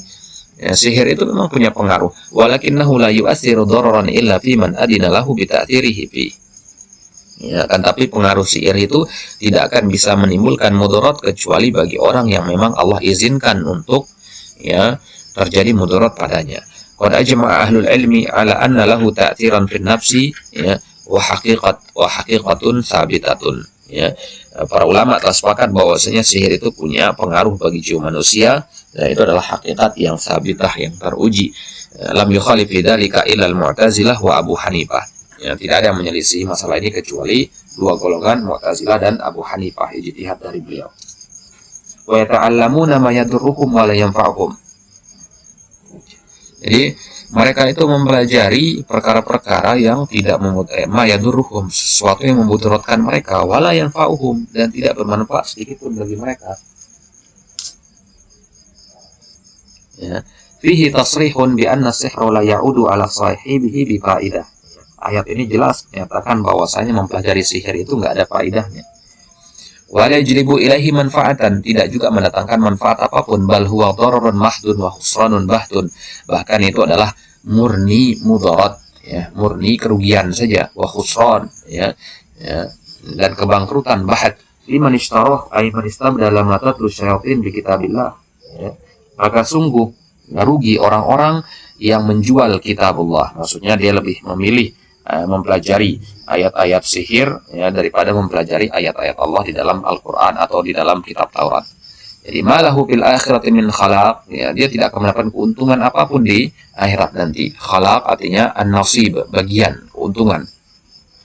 Ya, sihir itu memang punya pengaruh. Walakinnahu la yu'athiru dararan illa fi man adina lahu bi ta'thirihi fi. Ya, kan, tapi pengaruh sihir itu tidak akan bisa menimbulkan mudarat kecuali bagi orang yang memang Allah izinkan untuk ya terjadi mudarat padanya. Qad ajma'a ahlul ilmi ala anna lahu ta'thiran fi nafsi ya wa haqiqatun sabitatun. Ya, para ulama telah sepakat bahwasanya sihir itu punya pengaruh bagi jiwa manusia dan itu adalah hakikat yang sabitah yang teruji. Lam yukhalif fi dzalika illa al-Mu'tazilah wa Abu Hanifah. Ya, tidak ada yang menyelisih masalah ini kecuali dua golongan, Mu'tazilah dan Abu Hanifah, ijtihad dari beliau. Wa yata'allamuna ma yadurruhum wa la yanfa'uhum. Jadi mereka itu mempelajari perkara-perkara yang tidak ma yadurruhum, sesuatu yang memudaratkan mereka, wa la yanfa'uhum, dan tidak bermanfaat sedikit pun bagi mereka. Ya, fihi tasrihun bi anna sihra la ya'udu ala sahibihi bi fa'idah. Ayat ini jelas menyatakan bahwasanya mempelajari sihir itu nggak ada faedahnya. Wa la yajlibu ilaihi manfaatan, tidak juga mendatangkan manfaat apapun, bal huwa dararun mahdun wa khusranun bahtun. Bahkan itu adalah murni mudarat, ya, murni kerugian saja, wa khusran, ya, dan kebangkrutan bahat. Liman ishtarah ay man istabdala ma tatlu syayatin bi kitabillah. Ya. Maka sungguh rugi orang-orang yang menjual kitabullah. Maksudnya dia lebih memilih mempelajari ayat-ayat sihir ya daripada mempelajari ayat-ayat Allah di dalam Al-Quran atau di dalam kitab Taurat. Jadi malahu fil akhirati min khalaq, ya, dia tidak akan mendapatkan keuntungan apapun di akhirat nanti. Khalaq artinya an-nasib, bagian, keuntungan.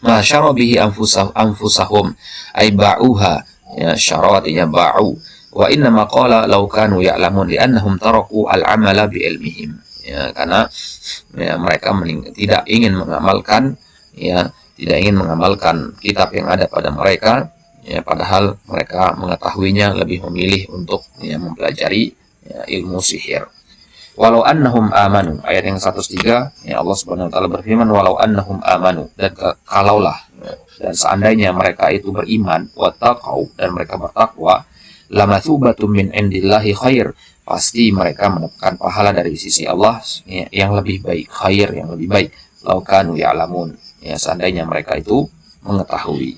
Ma syara bihi anfusahum ay ba'uha, ya, syara artinya ba'u. Wa inna ma qala law kanu ya'lamun li'annahum taraku al-amala bi ilmihim. Ya, karena ya, mereka tidak ingin mengamalkan kitab yang ada pada mereka, ya, padahal mereka mengetahuinya, lebih memilih untuk ya, mempelajari ya, ilmu sihir. Walau annahum amanu, ayat yang 103, ya, Allah Subhanahu wa taala berfirman walau annahum amanu, dan kalaulah ya, dan seandainya mereka itu beriman, wattaqau, dan mereka bertakwa, lamatsubatum min indillahi khair, pasti mereka mendapatkan pahala dari sisi Allah yang lebih baik, khair yang lebih baik. Lau kanu ya'lamun, ya, seandainya mereka itu mengetahui.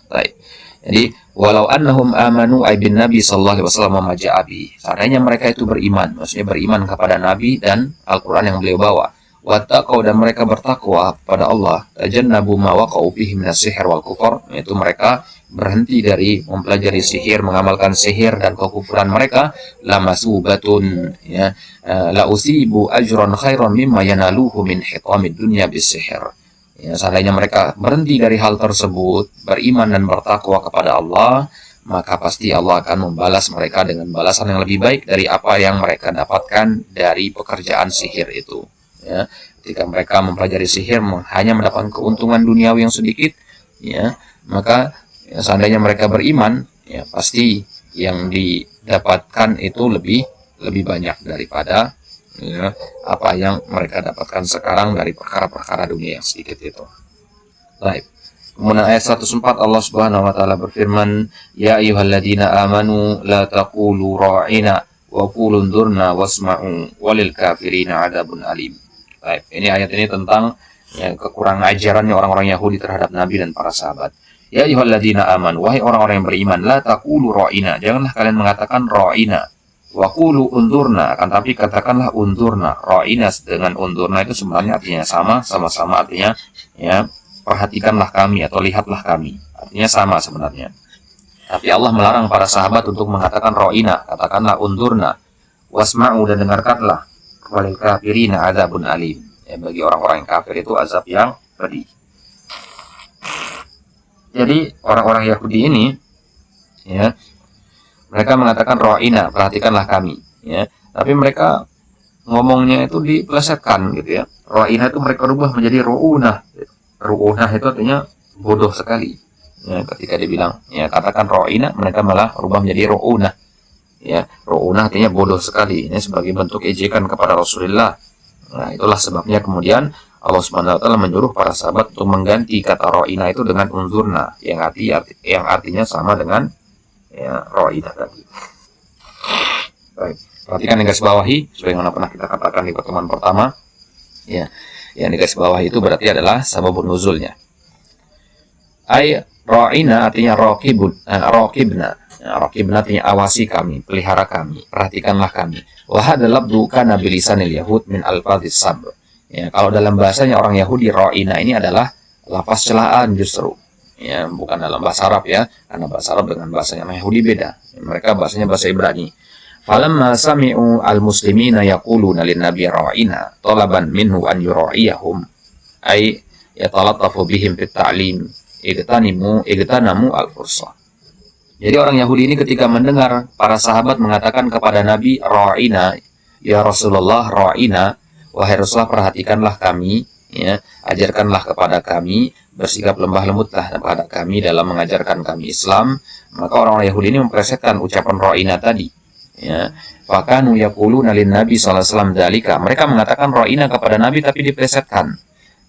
Baik. Jadi walau annahum amanu ay bin nabi sallallahu alaihi wasallam ma ja'a bi. Seandainya mereka itu beriman, maksudnya beriman kepada nabi dan Al-Qur'an yang beliau bawa. Wattaqau, dan mereka bertakwa kepada Allah. Tajannabu ma waqa'u fihi minas sihr wal kufur, yaitu mereka berhenti dari mempelajari sihir, mengamalkan sihir dan kekufuran mereka. Lamasubatun, ya, la usibu ajran khairan mimma yanaluhu min hitamid dunya bisihir. Ya, seandainya mereka berhenti dari hal tersebut, beriman dan bertakwa kepada Allah, maka pasti Allah akan membalas mereka dengan balasan yang lebih baik dari apa yang mereka dapatkan dari pekerjaan sihir itu. Ya, ketika mereka mempelajari sihir hanya mendapatkan keuntungan duniawi yang sedikit, ya, maka ya, seandainya mereka beriman, ya, pasti yang didapatkan itu lebih banyak daripada ya, apa yang mereka dapatkan sekarang dari perkara-perkara dunia yang sedikit itu. Baik. Kemudian ayat 104 Allah Subhanahu wa taala berfirman, ya ayyuhalladzina amanu la taqulu ra'ina wa qulu unzurna wasma'u walil kafirina adzabun alim. Baik, ini ayat ini tentang ya, kekurangan ajarannya orang-orang Yahudi terhadap Nabi dan para sahabat. Ya ayyuhalladzina amanu, wahai orang-orang yang beriman, la taqulu ra'ina, janganlah kalian mengatakan ra'ina. Wa qulu unzurna, akan tapi katakanlah unzurna. Ra'ina dengan unzurna itu sebenarnya artinya sama-sama artinya ya, perhatikanlah kami atau lihatlah kami. Artinya sama sebenarnya. Tapi Allah melarang para sahabat untuk mengatakan ra'ina, katakanlah unzurna. Wasma'u, dan dengarkanlah. Walil kafirina adzabun alim. Ya, bagi orang-orang yang kafir itu azab yang pedih. Jadi orang-orang Yahudi ini ya, mereka mengatakan ra'ina, perhatikanlah kami, ya. Tapi mereka ngomongnya itu dipelesetkan gitu ya. Ra'ina itu mereka rubah menjadi ru'unah. Ru'unah itu artinya bodoh sekali. Ya, ketika dibilang ya katakan ra'ina, mereka malah rubah menjadi ru'unah. Ya, ru'una artinya bodoh sekali. Ini sebagai bentuk ejekan kepada Rasulullah. Nah, itulah sebabnya kemudian Allah Subhanahu wa taala menyuruh para sahabat untuk mengganti kata ra'ina itu dengan unzurna, yang artinya sama dengan ya ra'ina tadi. Baik. Perhatikan yang garis bawahi, sebagaimana pernah kita katakan di pertemuan pertama. Ya, yang di garis bawah itu berarti adalah sababun nuzulnya. Ra'ina artinya raqibna. Raqibna artinya awasi kami, pelihara kami, perhatikanlah kami. Wa hadzal lafdzu kana bilisanil yahud min alfadhis sabr. Ya, kalau dalam bahasanya orang Yahudi, ra'ina ini adalah lafaz celaan justru. Ya, bukan dalam bahasa Arab ya, karena bahasa Arab dengan bahasanya orang Yahudi beda. Mereka bahasanya bahasa Ibrani. Falamma sami'u al-muslimina yaquluna lin-nabiy ra'ina talaban minhu an yura'iyahum ay yatalattafu bihim fit ta'lim igtanamu al-fursah. Jadi orang Yahudi ini ketika mendengar para sahabat mengatakan kepada Nabi, ra'ina, ya Rasulullah, ra'ina, wahai Rasulullah perhatikanlah kami, ya, ajarkanlah kepada kami, bersikap lembah lembutlah kepada kami dalam mengajarkan kami Islam. Maka orang-orang Yahudi ini mempresetkan ucapan ra'ina tadi. Ya, fakanu yaquluna lin Nabi sallallahu alaihi wasallam dzalika. Mereka mengatakan ra'ina kepada Nabi tapi diplesetkan.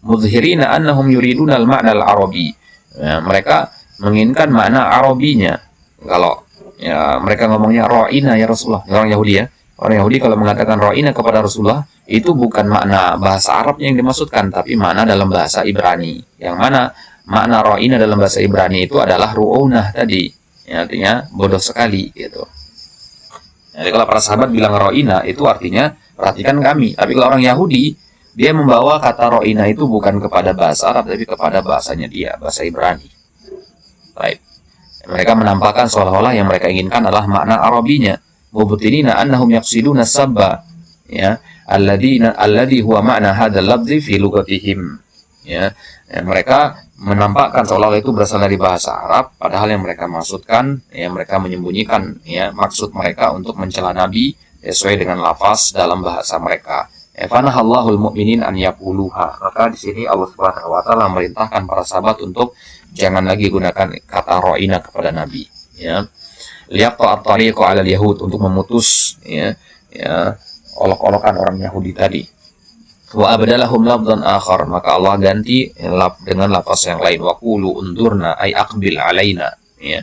Mudhhirina annahum yuriduna al-ma'na al-arabi. Ya, mereka menginginkan makna Arabinya. Kalau ya, mereka ngomongnya ra'ina ya Rasulullah, orang Yahudi ya. Orang Yahudi kalau mengatakan ra'ina kepada Rasulullah, itu bukan makna bahasa Arabnya yang dimaksudkan, tapi makna dalam bahasa Ibrani. Yang mana makna ra'ina dalam bahasa Ibrani itu adalah ru'unah tadi. Ya, artinya bodoh sekali gitu. Jadi kalau para sahabat bilang ra'ina itu artinya perhatikan kami. Tapi kalau orang Yahudi, dia membawa kata ra'ina itu bukan kepada bahasa Arab, tapi kepada bahasanya dia, bahasa Ibrani. Baik. Mereka menampakkan seolah-olah yang mereka inginkan adalah makna Arabinya. Mubtinina annahum yaqsiduna sabba, ya, alladhi huwa makna hadzal lafzi fi lugatihim. Ya, mereka menampakkan seolah-olah itu berasal dari bahasa Arab, padahal yang mereka maksudkan, ya, mereka menyembunyikan ya maksud mereka untuk mencela Nabi sesuai dengan lafaz dalam bahasa mereka. Fanahallahul mu'minin an yaquluha. Maka di sini Allah Subhanahu wa taala memerintahkan para sahabat untuk jangan lagi gunakan kata ra'ina kepada Nabi, ya. Liyaqta at-tariqa 'ala al-yahud, untuk memutus ya olok-olokan orang Yahudi tadi. Wa abdalahum lafdhan akhar, maka Allah ganti dengan lafaz yang lain. Wa qulu undurna ay aqbil alaina, ya.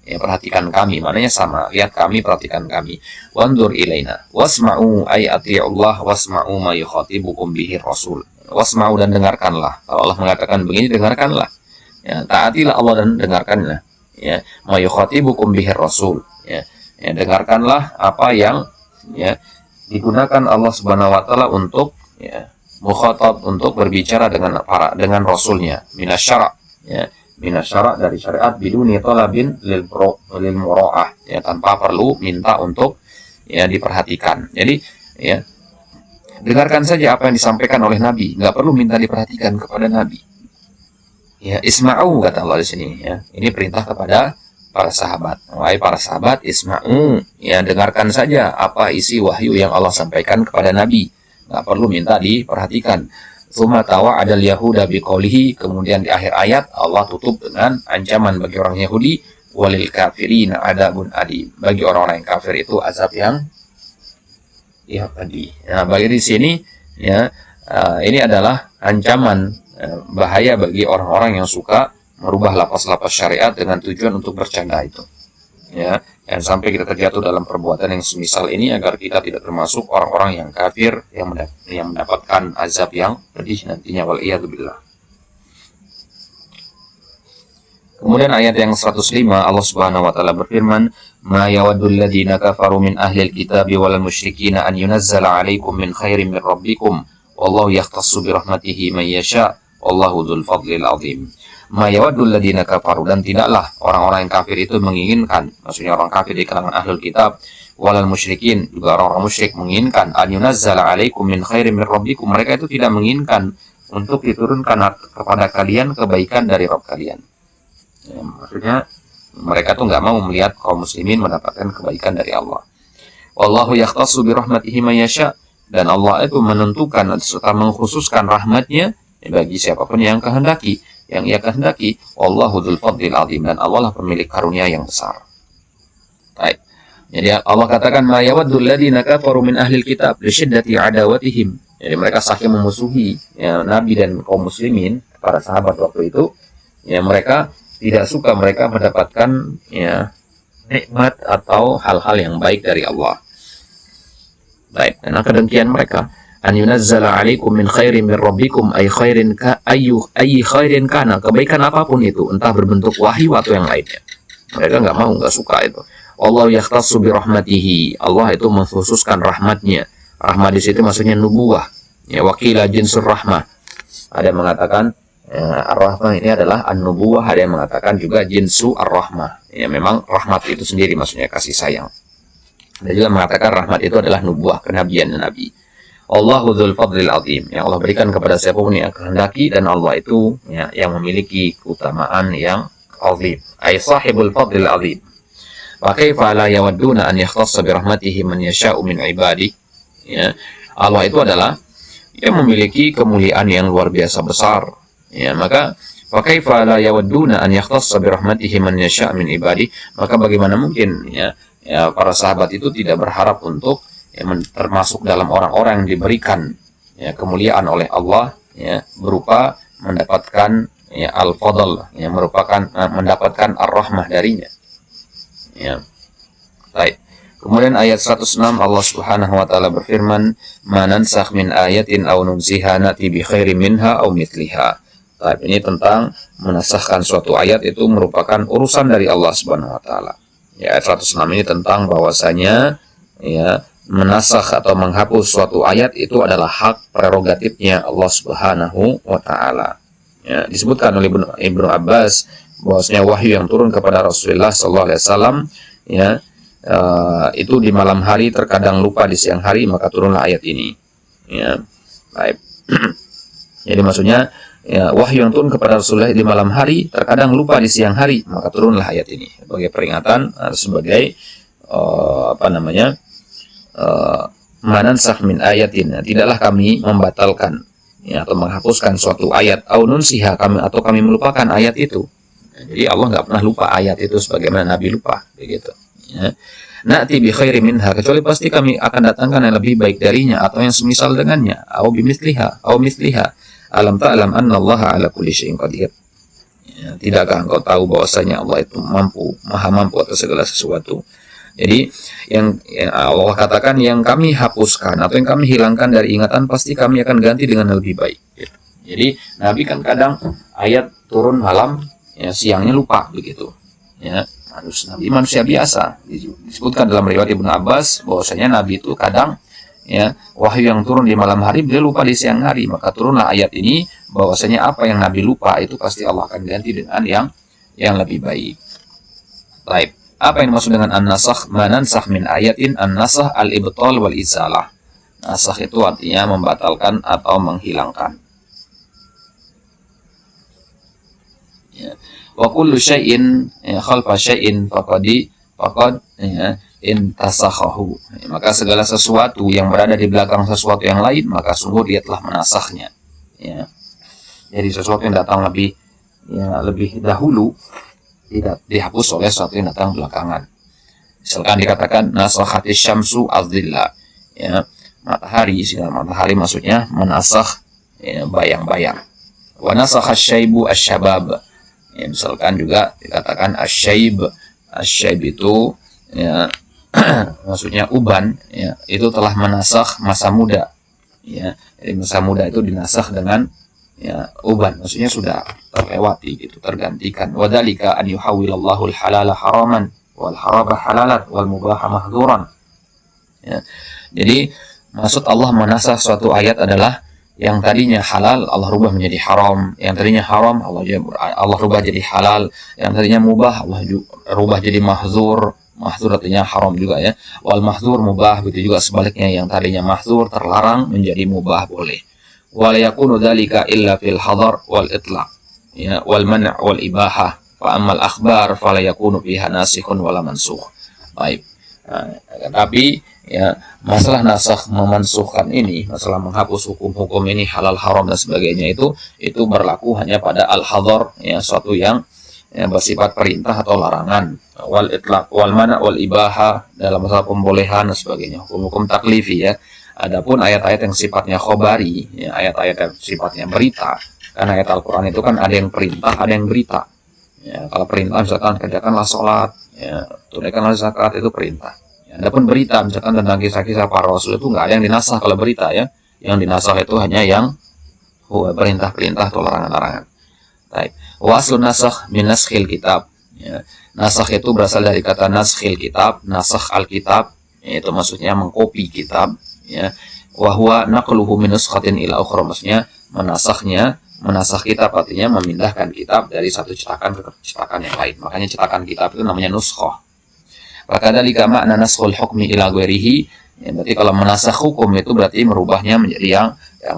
Ya, perhatikan kami, maknanya sama, lihat kami, perhatikan kami. Wandur ilaina wasma'u ay ati'ullah wasma'u ma yukhatibukum bihi rasul. Wasma'u, dan dengarkanlah. Kalau Allah mengatakan begini, dengarkanlah. Ya, taatilah Allah dan dengarkanlah. Ya, ma yukhatibukum bihi rasul. Ya, ya, dengarkanlah apa yang ya digunakan Allah Subhanahu wa taala untuk ya mukhatab, untuk berbicara dengan rasulnya, minasyara, ya, minasyara dari syariat, biduni talabin lil mura'ah, ya, tanpa perlu minta untuk ya diperhatikan. Jadi ya dengarkan saja apa yang disampaikan oleh Nabi, nggak perlu minta diperhatikan kepada Nabi. Ya, isma'u kata Allah di sini, ya. Ini perintah kepada para sahabat. Wahai para sahabat, isma'u, ya, dengarkan saja apa isi wahyu yang Allah sampaikan kepada Nabi. Nggak perlu minta diperhatikan. Tsumma tawa'adal yahuda biqaulihi, kemudian di akhir ayat Allah tutup dengan ancaman bagi orang Yahudi, walil kafirina adzabun adim. Bagi orang-orang yang kafir itu azab yang pedih. Nah, bagi di sini ya ini adalah ancaman bahaya bagi orang-orang yang suka merubah lapas-lapas syariat dengan tujuan untuk bercanda itu. Ya, dan sampai kita terjatuh dalam perbuatan yang semisal ini, agar kita tidak termasuk orang-orang yang kafir yang mendapatkan azab yang pedih nantinya, wal iyadu billah. Kemudian ayat yang 105 Allah Subhanahu wa taala berfirman, "Ma yawaddul ladzina kafaru min ahlil kitabi wal musyrikina an yunazzala 'alaikum min khairin min rabbikum wallahu yahtassu bi rahmatihi man yasha wallahu dzul fadlil 'adzim." Ma yawaddul ladzina kafaru, dan tidaklah orang-orang yang kafir itu menginginkan, maksudnya orang kafir di kalangan ahlul kitab, walal musyrikin, juga orang-orang musyrik menginginkan, an yunazzala 'alaikum min khairin min rabbikum, mereka itu tidak menginginkan untuk diturunkan kepada kalian kebaikan dari Rabb kalian. Ya, maksudnya mereka tuh nggak mau melihat kaum muslimin mendapatkan kebaikan dari Allah. Wallahu yakhtassu bi rahmatihi man yasha, dan Allah itu menentukan serta mengkhususkan rahmatnya bagi siapapun yang ia kehendaki. Wallahu dzul fadlil 'adzim, dan Allah lah pemilik karunia yang besar. Baik. Jadi Allah katakan ma yawaddul ladzina kafaru min ahlil kitab li syiddati adawatihim. Jadi mereka saking memusuhi ya, Nabi dan kaum muslimin, para sahabat waktu itu, ya mereka tidak suka mereka mendapatkan ya nikmat atau hal-hal yang baik dari Allah. Baik, karena kedengkian mereka, an yunazzala alaikum min khairin min rabbikum ay khairin ka ayyi khairin kana, kebaikan apapun itu, entah berbentuk wahyu atau yang lainnya. Mereka nggak suka itu. Allah yakhtassu bi rahmatihi, Allah itu mengkhususkan rahmatnya. Rahmat di situ maksudnya nubuwah. Ya, wakila jinsur rahmah. Ada yang mengatakan ar-rahmah ini adalah an-nubuwah, ada yang mengatakan juga jinsu ar-rahmah. Ya, memang rahmat itu sendiri maksudnya kasih sayang. Ada juga mengatakan rahmat itu adalah nubuwah, kenabian Nabi. Allahu dzul fadlil azim, yang Allah berikan kepada siapapun yang kehendaki, dan Allah itu ya, yang memiliki keutamaan yang azim. Ay sahibul fadlil azim. Wa kaifa la yawadduna an yakhtassa bi rahmatihi man yasha'u min ibadihi. Ya, Allah itu adalah yang memiliki kemuliaan yang luar biasa besar. Ya, maka wa kaifa la yawadduna an yakhtassa bi rahmatihi man yasha'u min ibadihi. Maka bagaimana mungkin ya para sahabat itu tidak berharap untuk ya, termasuk dalam orang-orang yang diberikan ya, kemuliaan oleh Allah ya, berupa mendapatkan ya, al-fadl yang merupakan mendapatkan ar-rahmah darinya. Ya. Baik. Kemudian ayat 106 Allah Subhanahu wa taala berfirman, "Ma nansakh min ayatin aw nunsiha nati bi khairin minha aw mithliha." Baik, ini tentang menasahkan suatu ayat itu merupakan urusan dari Allah Subhanahu wa taala. Ya, ayat 106 ini tentang bahwasanya ya menasakh atau menghapus suatu ayat itu adalah hak prerogatifnya Allah Subhanahu wa taala. Ya, disebutkan oleh Ibnu Abbas bahwasanya wahyu yang turun kepada Rasulullah SAW ya itu di malam hari terkadang lupa di siang hari, maka turunlah ayat ini. Ya, baik. Jadi maksudnya ya, wahyu yang turun kepada Rasulullah di malam hari terkadang lupa di siang hari, maka turunlah ayat ini sebagai peringatan, sebagai manansakh min ayatin, tidaklah kami membatalkan ya, atau menghapuskan suatu ayat, au nunsiha atau kami melupakan ayat itu. Jadi Allah nggak pernah lupa ayat itu sebagaimana Nabi lupa, begitu. Ya. Na'ti bi khairi minha, kecuali pasti kami akan datangkan yang lebih baik darinya atau yang semisal dengannya. Au bimithliha, au mithliha. Alam ta'lam anna Allah ala kulli syai'in qadir. Ya, tidakkah engkau tahu bahwasanya Allah itu maha mampu atas segala sesuatu. Jadi yang Allah katakan yang kami hapuskan atau yang kami hilangkan dari ingatan pasti kami akan ganti dengan yang lebih baik. Gitu. Jadi Nabi kan kadang ayat turun malam, ya, siangnya lupa begitu. Ya, Nabi manusia biasa. Disebutkan dalam riwayat Ibnu Abbas bahwasanya Nabi itu kadang ya wahyu yang turun di malam hari beliau lupa di siang hari, maka turunlah ayat ini bahwasanya apa yang Nabi lupa itu pasti Allah akan ganti dengan yang lebih baik. Baik. Apa yang dimaksud dengan an-nasakh? Manansakh min ayatin, an-nasakh al-ibtal wal izalah. Nasakh itu artinya membatalkan atau menghilangkan. Ya. Wa kullu syai'in khalfa syai'in faqad ya, intasakhahu. Ya, maka segala sesuatu yang berada di belakang sesuatu yang lain, maka sungguh dia telah menasakhnya. Ya. Jadi sesuatu yang datang lebih dahulu tidak dihapus oleh sesuatu yang datang belakangan. Misalkan dikatakan nasakhatis syamsu az-zilla. Ya, matahari, sinar matahari maksudnya menasakh ya, bayang-bayang. Wa nasakhash syaibu asy-syabab. Ya, misalkan juga dikatakan asy-syaib. Asy-syaib itu ya, maksudnya uban, ya, itu telah menasakh masa muda. Ya, jadi masa muda itu dinasakh dengan ya, uban, maksudnya sudah terlewati gitu, tergantikan. Wadzalika an yuhawwilallahu al-halala haraman wal harama halalan wal mubaha mahdzuran. Ya. Jadi maksud Allah menasakh suatu ayat adalah yang tadinya halal Allah rubah menjadi haram, yang tadinya haram Allah rubah jadi halal, yang tadinya mubah Allah rubah jadi mahdzur. Mahdzur artinya haram juga ya. Wal mahdzur mubah, begitu juga sebaliknya, yang tadinya mahdzur terlarang menjadi mubah boleh. Wa la yakunu dzalika illa fil hadar wal itlaq. Ya, wal man' wal ibahah. Fa ammal akhbar fala yakunu fiha nasikhun wala mansukh. Baik. Nah, tapi ya masalah nasakh memansuhkan ini, masalah menghapus hukum-hukum ini halal haram dan sebagainya itu berlaku hanya pada al-hadar, ya, suatu yang yang bersifat perintah atau larangan, wal itlaq wal mana wal ibaha dalam masalah pembolehan dan sebagainya, hukum-hukum taklifi ya. Adapun ayat-ayat yang sifatnya khobari, ya, ayat-ayat yang sifatnya berita, karena ayat Al-Quran itu kan ada yang perintah, ada yang berita. Ya, kalau perintah misalkan kerjakanlah sholat, ya, tunaikanlah zakat, itu perintah. Ya, adapun berita misalkan tentang kisah-kisah para rasul itu nggak ada yang dinasah kalau berita ya. Yang dinasah itu hanya yang perintah-perintah atau larangan-larangan. Baik. Waslun nasakh min naskhil kitab. Ya. Nasakh itu berasal dari kata naskhil kitab, nasakh al-kitab, yaitu maksudnya mengkopi kitab. Ya. Wahwa naqluhu min nuskhatin ila ukhra, maksudnya menasakh kitab artinya memindahkan kitab dari satu cetakan ke cetakan yang lain. Makanya cetakan kitab itu namanya nuskhah. Wakadzalika makna naskhul hukmi ila ghairihi, ya, berarti kalau menasakh hukum itu berarti merubahnya menjadi yang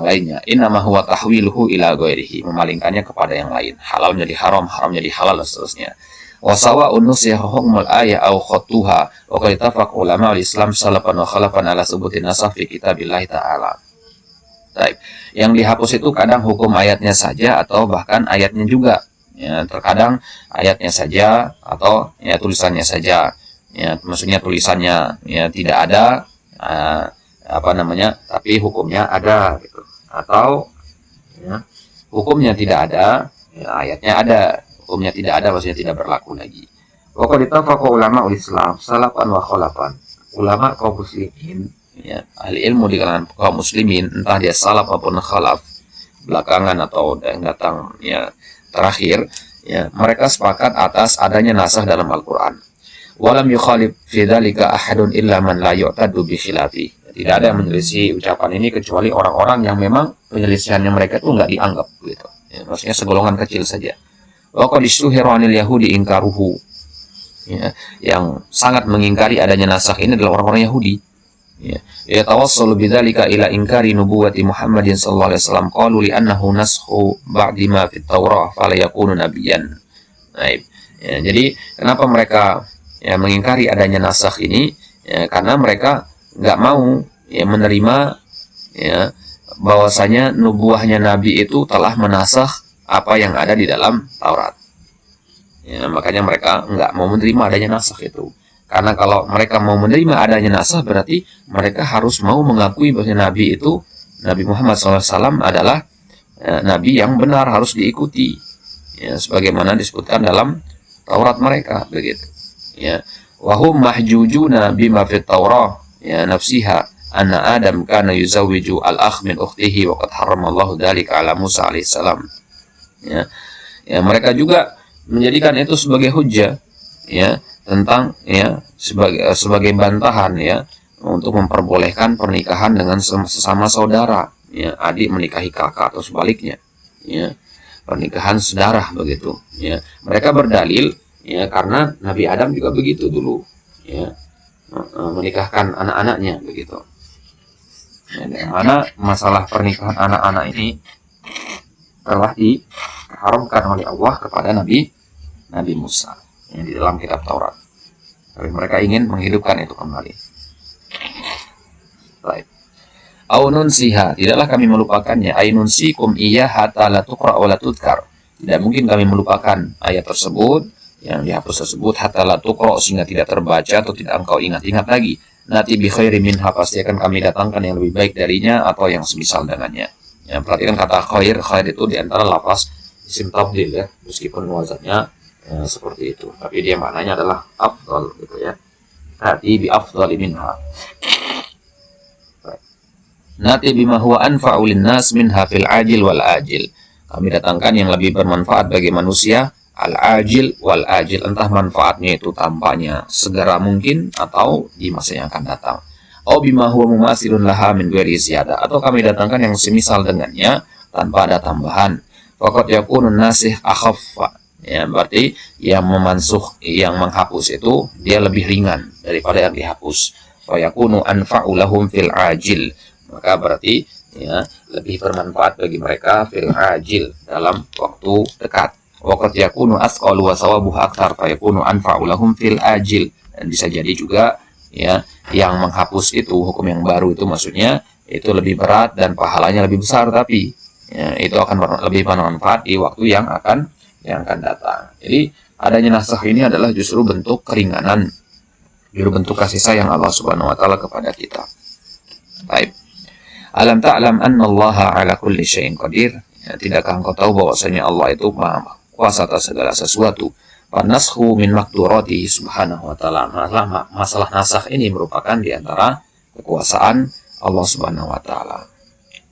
lainnya. Innama huwa tahwiluhu ila ghairihi, memalingkannya kepada yang lain. Halal menjadi haram, haram menjadi halal dan seterusnya. Wa sawa'un nusiha hukmul ayat aw khattuha, wa qad ittafaqa ulama al-Islam salafan wa khalafan ala subutin nasakh fi kitabillah ta'ala. Baik. Yang dihapus itu kadang hukum ayatnya saja atau bahkan ayatnya juga. Ya, terkadang ayatnya saja atau ya tulisannya saja. Ya, maksudnya tulisannya ya tidak ada tapi hukumnya ada gitu. Atau ya, hukumnya tidak ada, ya, ayatnya ada, hukumnya tidak ada, maksudnya tidak berlaku lagi. Wa qad ittafaqa ulama Islam salafan wa khalafan. Ulama kaum muslimin, ya, ahli ilmu di kalangan kaum muslimin, entah dia salaf maupun khalaf, belakangan atau yang datang ya terakhir, ya, mereka sepakat atas adanya nasakh dalam Al-Qur'an. Walam yukhalif fi dzalika ahadun illa man la yu'tadu bi khilafi. Tidak ada yang menyelisih ucapan ini kecuali orang-orang yang memang penyelisihannya mereka itu nggak dianggap gitu. Ya, maksudnya segolongan kecil saja. Wa qad istuhira 'anil yahudi inkaruhu. Ya, yang sangat mengingkari adanya nasakh ini adalah orang-orang Yahudi. Ya, yatawassalu bidzalika ila inkari nubuwwati Muhammadin sallallahu alaihi wasallam qalu li annahu naskhu ba'di ma fit Taurah fala yakunu nabiyyan. Baik. Ya, jadi kenapa mereka ya mengingkari adanya nasakh ini? Ya, karena mereka nggak mau ya menerima ya bahwasanya nubuahnya Nabi itu telah menasakh apa yang ada di dalam Taurat. Ya, makanya mereka nggak mau menerima adanya nasakh itu. Karena kalau mereka mau menerima adanya nasakh berarti mereka harus mau mengakui bahwa Nabi itu, Nabi Muhammad SAW adalah Nabi yang benar, harus diikuti. Ya, sebagaimana disebutkan dalam Taurat mereka begitu. Ya, wahum mahjujuna bima fit Taurah ya nafsiha anna Adam kana yuzawwiju al-akh min ukhtihi wa qad harramallahu dzalika ala Musa alaihissalam. Ya. Ya, mereka juga menjadikan itu sebagai hujjah ya tentang ya sebagai bantahan ya untuk memperbolehkan pernikahan dengan sesama saudara, ya, adik menikahi kakak atau sebaliknya. Ya, pernikahan sedarah begitu, ya. Mereka berdalil ya karena Nabi Adam juga begitu dulu, ya, menikahkan anak-anaknya begitu. Ya, yang mana masalah pernikahan anak-anak ini telah diharamkan oleh Allah kepada Nabi Musa yang di dalam kitab Taurat. Tapi mereka ingin menghidupkan itu kembali. Baik. Au nunsiha, tidaklah kami melupakannya. Ai nunsikum iyyaha la tuqra wa la tudkar. Tidak mungkin kami melupakan ayat tersebut, yang dihapus tersebut, hatta la tuqra, sehingga tidak terbaca atau tidak engkau ingat-ingat lagi. Nati bi khairi minha, pasti akan kami datangkan yang lebih baik darinya atau yang semisal dengannya. Ya, perhatikan kata khair itu di antara lafaz isim tabdil ya, meskipun wazannya seperti itu, tapi dia maknanya adalah afdal gitu ya. Nati bi afdali minha. Nati bima huwa anfa'u linnas minha fil ajil wal ajil. Kami datangkan yang lebih bermanfaat bagi manusia, al-ajil wal ajil, entah manfaatnya itu tampaknya segera mungkin atau di masa yang akan datang. Au bima huwa mumasilun laha min ghairi ziyada, atau kami datangkan yang semisal dengannya tanpa ada tambahan. Faqad yakunun nasih akhaffa. Ya, berarti yang memansuh, yang menghapus itu dia lebih ringan daripada yang dihapus. Fa yakunu anfa'u lahum fil ajil. Maka berarti ya lebih bermanfaat bagi mereka fil ajil, dalam waktu dekat. Waqad yakunu asqalu wa sawabuhu aktsar fa yakunu anfa'u lahum fil ajil. Dan bisa jadi juga ya yang menghapus itu, hukum yang baru itu maksudnya itu lebih berat dan pahalanya lebih besar, tapi ya, itu akan lebih bermanfaat di waktu yang akan yang akan datang. Jadi adanya nasakh ini adalah justru bentuk keringanan, justru bentuk kasih sayang Allah Subhanahu wa taala kepada kita. Baik. Alam ta'lam anna Allah ala kulli syai'in qadir? Ya, tidakkah engkau tahu bahwasanya Allah itu Maha kuasa atas segala sesuatu? Fanashu min maqduratihi subhanahu wa ta'ala. Masalah nasakh ini merupakan di antara kekuasaan Allah Subhanahu wa taala.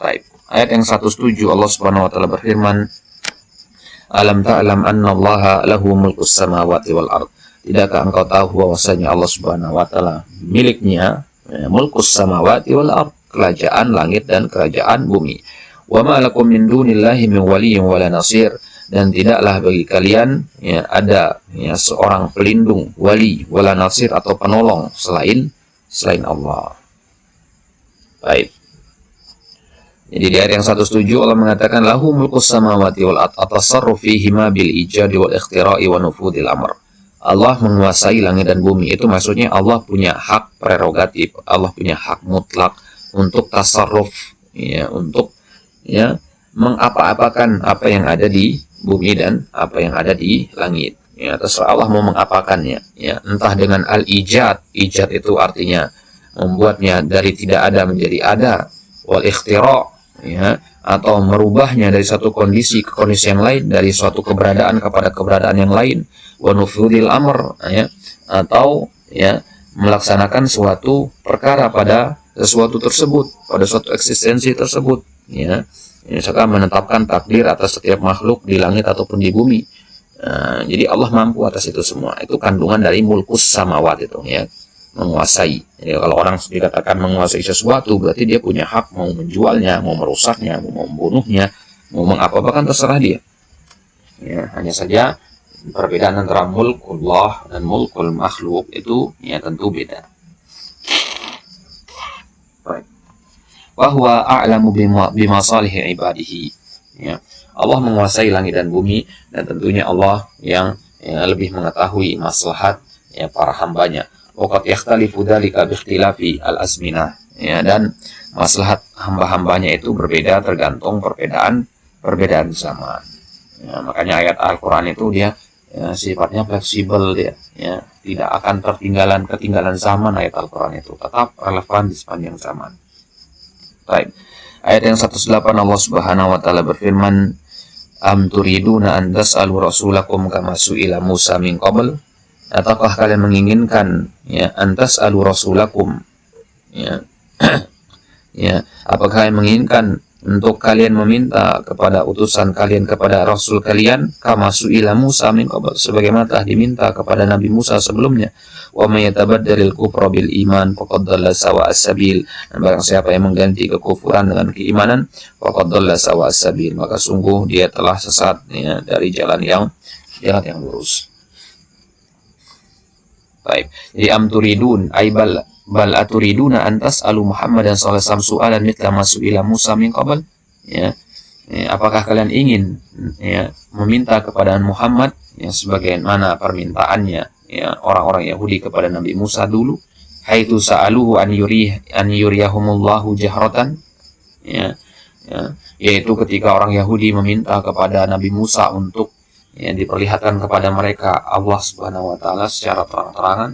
Baik. Ayat yang 107 Allah Subhanahu wa taala berfirman, Alam ta'lam anna Allah lahu mulkus samawati wal ard? Tidakkah engkau tahu bahwasanya Allah Subhanahu wa taala miliknya mulkus samawati wal ard, kerajaan langit dan kerajaan bumi. Wa ma lakum min dunillahi min waliyyin wala nasir, dan tidaklah bagi kalian ada seorang pelindung, wali, wala nasir atau penolong selain Allah. Baik. Jadi di ayat yang 107 Allah mengatakan lahu mulkus samawati wal ard atasarruf fihima bil ijadi wal ikhtira'i wa nufudil amr. Allah menguasai langit dan bumi. Itu maksudnya Allah punya hak prerogatif, Allah punya hak mutlak untuk tasarruf, untuk mengapa-apakan apa yang ada di bumi dan apa yang ada di langit. Terserah Allah mau mengapakannya. Entah dengan al-ijad, ijad itu artinya membuatnya dari tidak ada menjadi ada, wal ikhtira', atau merubahnya dari satu kondisi ke kondisi yang lain, dari suatu keberadaan kepada keberadaan yang lain, wa nufudil amr, atau melaksanakan suatu perkara pada sesuatu tersebut, pada suatu eksistensi tersebut, misalkan menetapkan takdir atas setiap makhluk di langit ataupun di bumi. Jadi Allah mampu atas itu semua. Itu kandungan dari mulkus samawat itu, menguasai. Jadi kalau orang dikatakan menguasai sesuatu, berarti dia punya hak mau menjualnya, mau merusaknya, mau membunuhnya, mau mengapa-apakan, terserah dia. Hanya saja perbedaan antara mulkullah dan mulkul makhluk itu tentu beda. Bahwa a'lamu bimasalihi ibadihi. Allah menguasai langit dan bumi, dan tentunya Allah yang lebih mengetahui maslahat para hambanya. Waqad yakhtalifu dzalika bi ikhtilafi al-azminah. Dan maslahat hamba-hambanya itu berbeda tergantung perbedaan zaman. Makanya ayat Al-Qur'an itu dia sifatnya fleksibel, dia tidak akan ketinggalan zaman. Ayat Al-Qur'an itu tetap relevan di sepanjang zaman. Baik. Ayat yang 108 Allah Subhanahu wa taala berfirman, Am turiduna an tas'alu rasulakum kama su'ila Musa min qabl? Ataukah kalian menginginkan an tas'alu rasulakum? Apakah kalian menginginkan untuk kalian meminta kepada utusan kalian, kepada rasul kalian, kama su'ila Musa min qabl, sebagaimana telah diminta kepada Nabi Musa sebelumnya. Wa may yatabaddalil kufra bil iman faqad dhalla sawa'as sabil, dan barang siapa yang mengganti kekufuran dengan keimanan, faqad dhalla sawa'as sabil, maka sungguh dia telah sesat dari jalan yang lurus. Baik. Jadi am turidun ay bal aturiduna an tas'alu Muhammadan sallallahu alaihi wasallam su'alan mithla ma su'ila Musa min qabl? Apakah kalian ingin meminta kepada Muhammad sebagaimana permintaannya orang-orang Yahudi kepada Nabi Musa dulu, haitsu sa'aluhu an yuriyahumullahu jahratan, yaitu ketika orang Yahudi meminta kepada Nabi Musa untuk diperlihatkan kepada mereka Allah Subhanahu wa taala secara terang-terangan.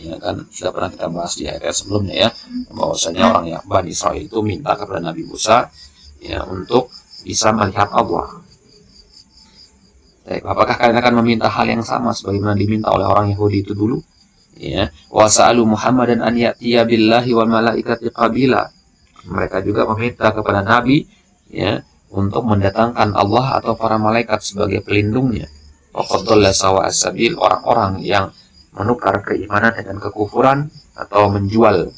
Kan sudah pernah kita bahas di ayat sebelumnya bahwasanya orang Bani Israil itu minta kepada Nabi Musa untuk bisa melihat Allah. Apakah kalian akan meminta hal yang sama sebagaimana diminta oleh orang Yahudi itu dulu? Wa sa'alu Muhammadan an ya'tiya billahi wal malaikati qabila. Mereka juga meminta kepada Nabi untuk mendatangkan Allah atau para malaikat sebagai pelindungnya. Faqad dhalla sawa'as sabil, orang-orang yang menukar keimanan dengan kekufuran atau menjual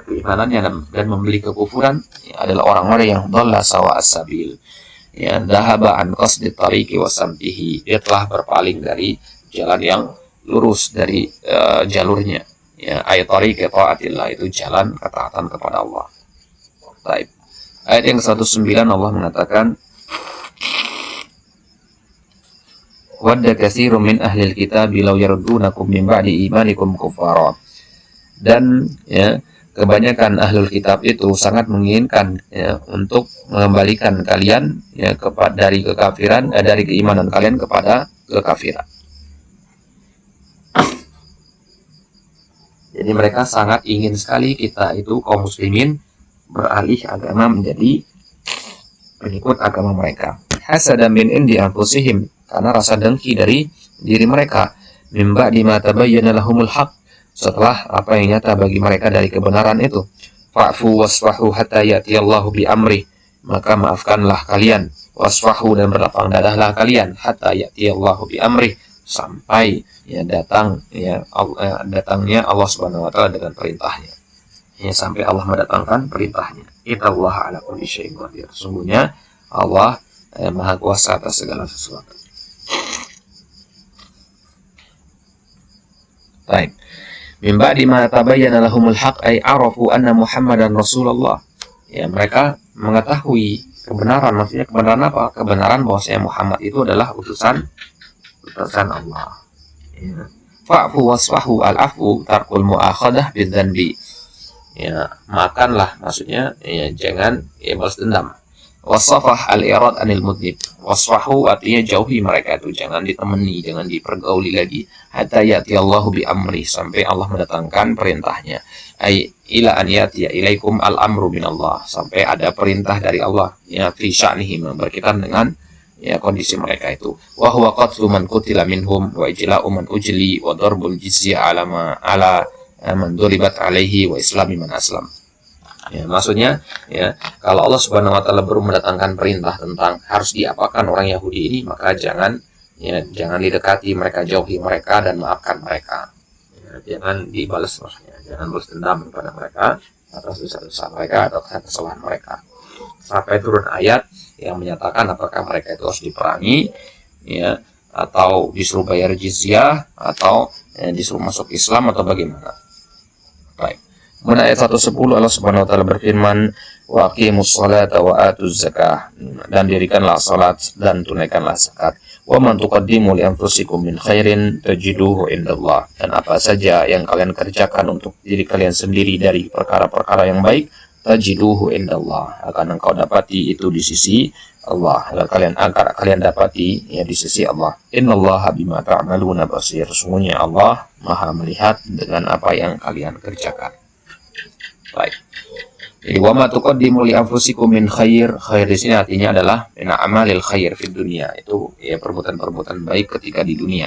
keimanannya dan membeli kekufuran adalah orang-orang yang dhalla sawa'as sabil. Dhahaba an qasdi tariqi wa samtihi, dia telah berpaling dari jalan yang lurus, dari jalurnya. Ayat tariqi ta'atillah, itu jalan ketaatan kepada Allah. Baik. Ayat yang 109 Allah mengatakan, Wadda katsirun min ahlil kitab law yardunakum min ba'di imanikum kuffara. Dan kebanyakan ahlul kitab itu sangat menginginkan ya, untuk mengembalikan kalian ya dari kekafiran, dari keimanan kalian kepada kekafiran. Jadi mereka sangat ingin sekali kita itu kaum muslimin beralih agama menjadi pengikut agama mereka. Hasadan min indi anfusihim, karena rasa dengki dari diri mereka. Min ba'di ma tabayyana lahumul haq, setelah apa yang nyata bagi mereka dari kebenaran itu. Fa'fu wasfahu hatta ya'tiyallahu bi amri, maka maafkanlah kalian, wasfahu dan berlapang dadahlah kalian, hatta ya'tiyallahu bi amri, sampai ya datangnya Allah Subhanahu wa taala dengan perintahnya. Ya, sampai Allah mendatangkan perintahnya. Innallaha ala kulli syai'in qadir. Sungguhnya Allah Maha Kuasa atas segala sesuatu. Baik. Min ba'di ma tabayyana lahumul haq ay arafu anna Muhammadan Rasulullah. Ya, mereka mengetahui kebenaran, maksudnya kebenaran apa? Kebenaran bahwasanya Muhammad itu adalah utusan Allah. Ya. Fa'fu wasfahu al-afu tarkul mu'akhadah bidzanbi. Ya, makanlah, maksudnya ya jangan ya balas dendam. Wasafah al-irad anil mudnib. Wasfahu artinya jauhi mereka itu, jangan ditemani, jangan dipergauli lagi. Hatta ya'ti Allahu bi amri, sampai Allah mendatangkan perintahnya. Ai ila an ya'tiya ilaikum al-amru min Allah, sampai ada perintah dari Allah ya fi sya'nihim, berkaitan dengan ya kondisi mereka itu. Wa huwa qatlu man qutila minhum wa ijla'u man ujli wa darbul jizya ala man duribat alaihi wa islami man aslam. Ya, maksudnya ya kalau Allah Subhanahu wa taala baru mendatangkan perintah tentang harus diapakan orang Yahudi ini, maka jangan didekati mereka, jauhi mereka dan maafkan mereka. Ya, jangan dibalas, maksudnya jangan balas dendam kepada mereka atas dosa-dosa mereka atau kesalahan mereka. Sampai turun ayat yang menyatakan apakah mereka itu harus diperangi ya atau disuruh bayar jizyah atau disuruh masuk Islam atau bagaimana. Baik. Kemudian ayat 110 Allah Subhanahu wa taala berfirman, wa aqimus sholata wa atuz zakah, dan dirikanlah salat dan tunaikanlah zakat. Wa man tuqaddimu li anfusikum min khairin tajiduhu indallah, dan apa saja yang kalian kerjakan untuk diri kalian sendiri dari perkara-perkara yang baik, tajiduhu indallah, akan engkau dapati itu di sisi Allah, agar kalian dapati ya di sisi Allah. Innallaha bima ta'maluna basir, sesungguhnya Allah Maha melihat dengan apa yang kalian kerjakan. Baik. Jadi wa ma tuqaddimu li anfusikum min khair di sini artinya adalah min amalil khair fid dunya, itu ya perbuatan-perbuatan baik ketika di dunia.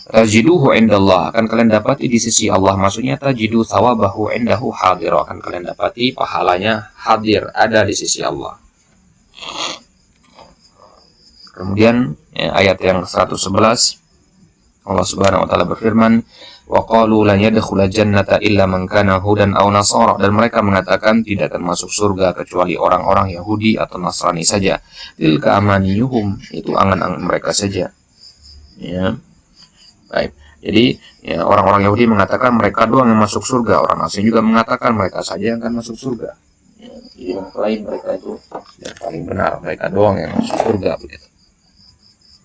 Tajiduhu indallah, akan kalian dapati di sisi Allah, maksudnya tajidu thawabahu indahu hadir, akan kalian dapati pahalanya hadir, ada di sisi Allah. Kemudian ya, ayat yang 111 Allah Subhanahu wa taala berfirman, wa qalu lan yadkhula jannata illa man kana hudan aw nasara, dan mereka mengatakan tidak akan masuk surga kecuali orang-orang Yahudi atau Nasrani saja. Tilka amaniyuhum, itu angan-angan mereka saja. Ya. Baik. Jadi ya, orang-orang Yahudi mengatakan mereka doang yang masuk surga, orang asing juga mengatakan mereka saja yang akan masuk surga. Ya, jadi mengklaim mereka itu yang paling benar, mereka doang yang masuk surga begitu.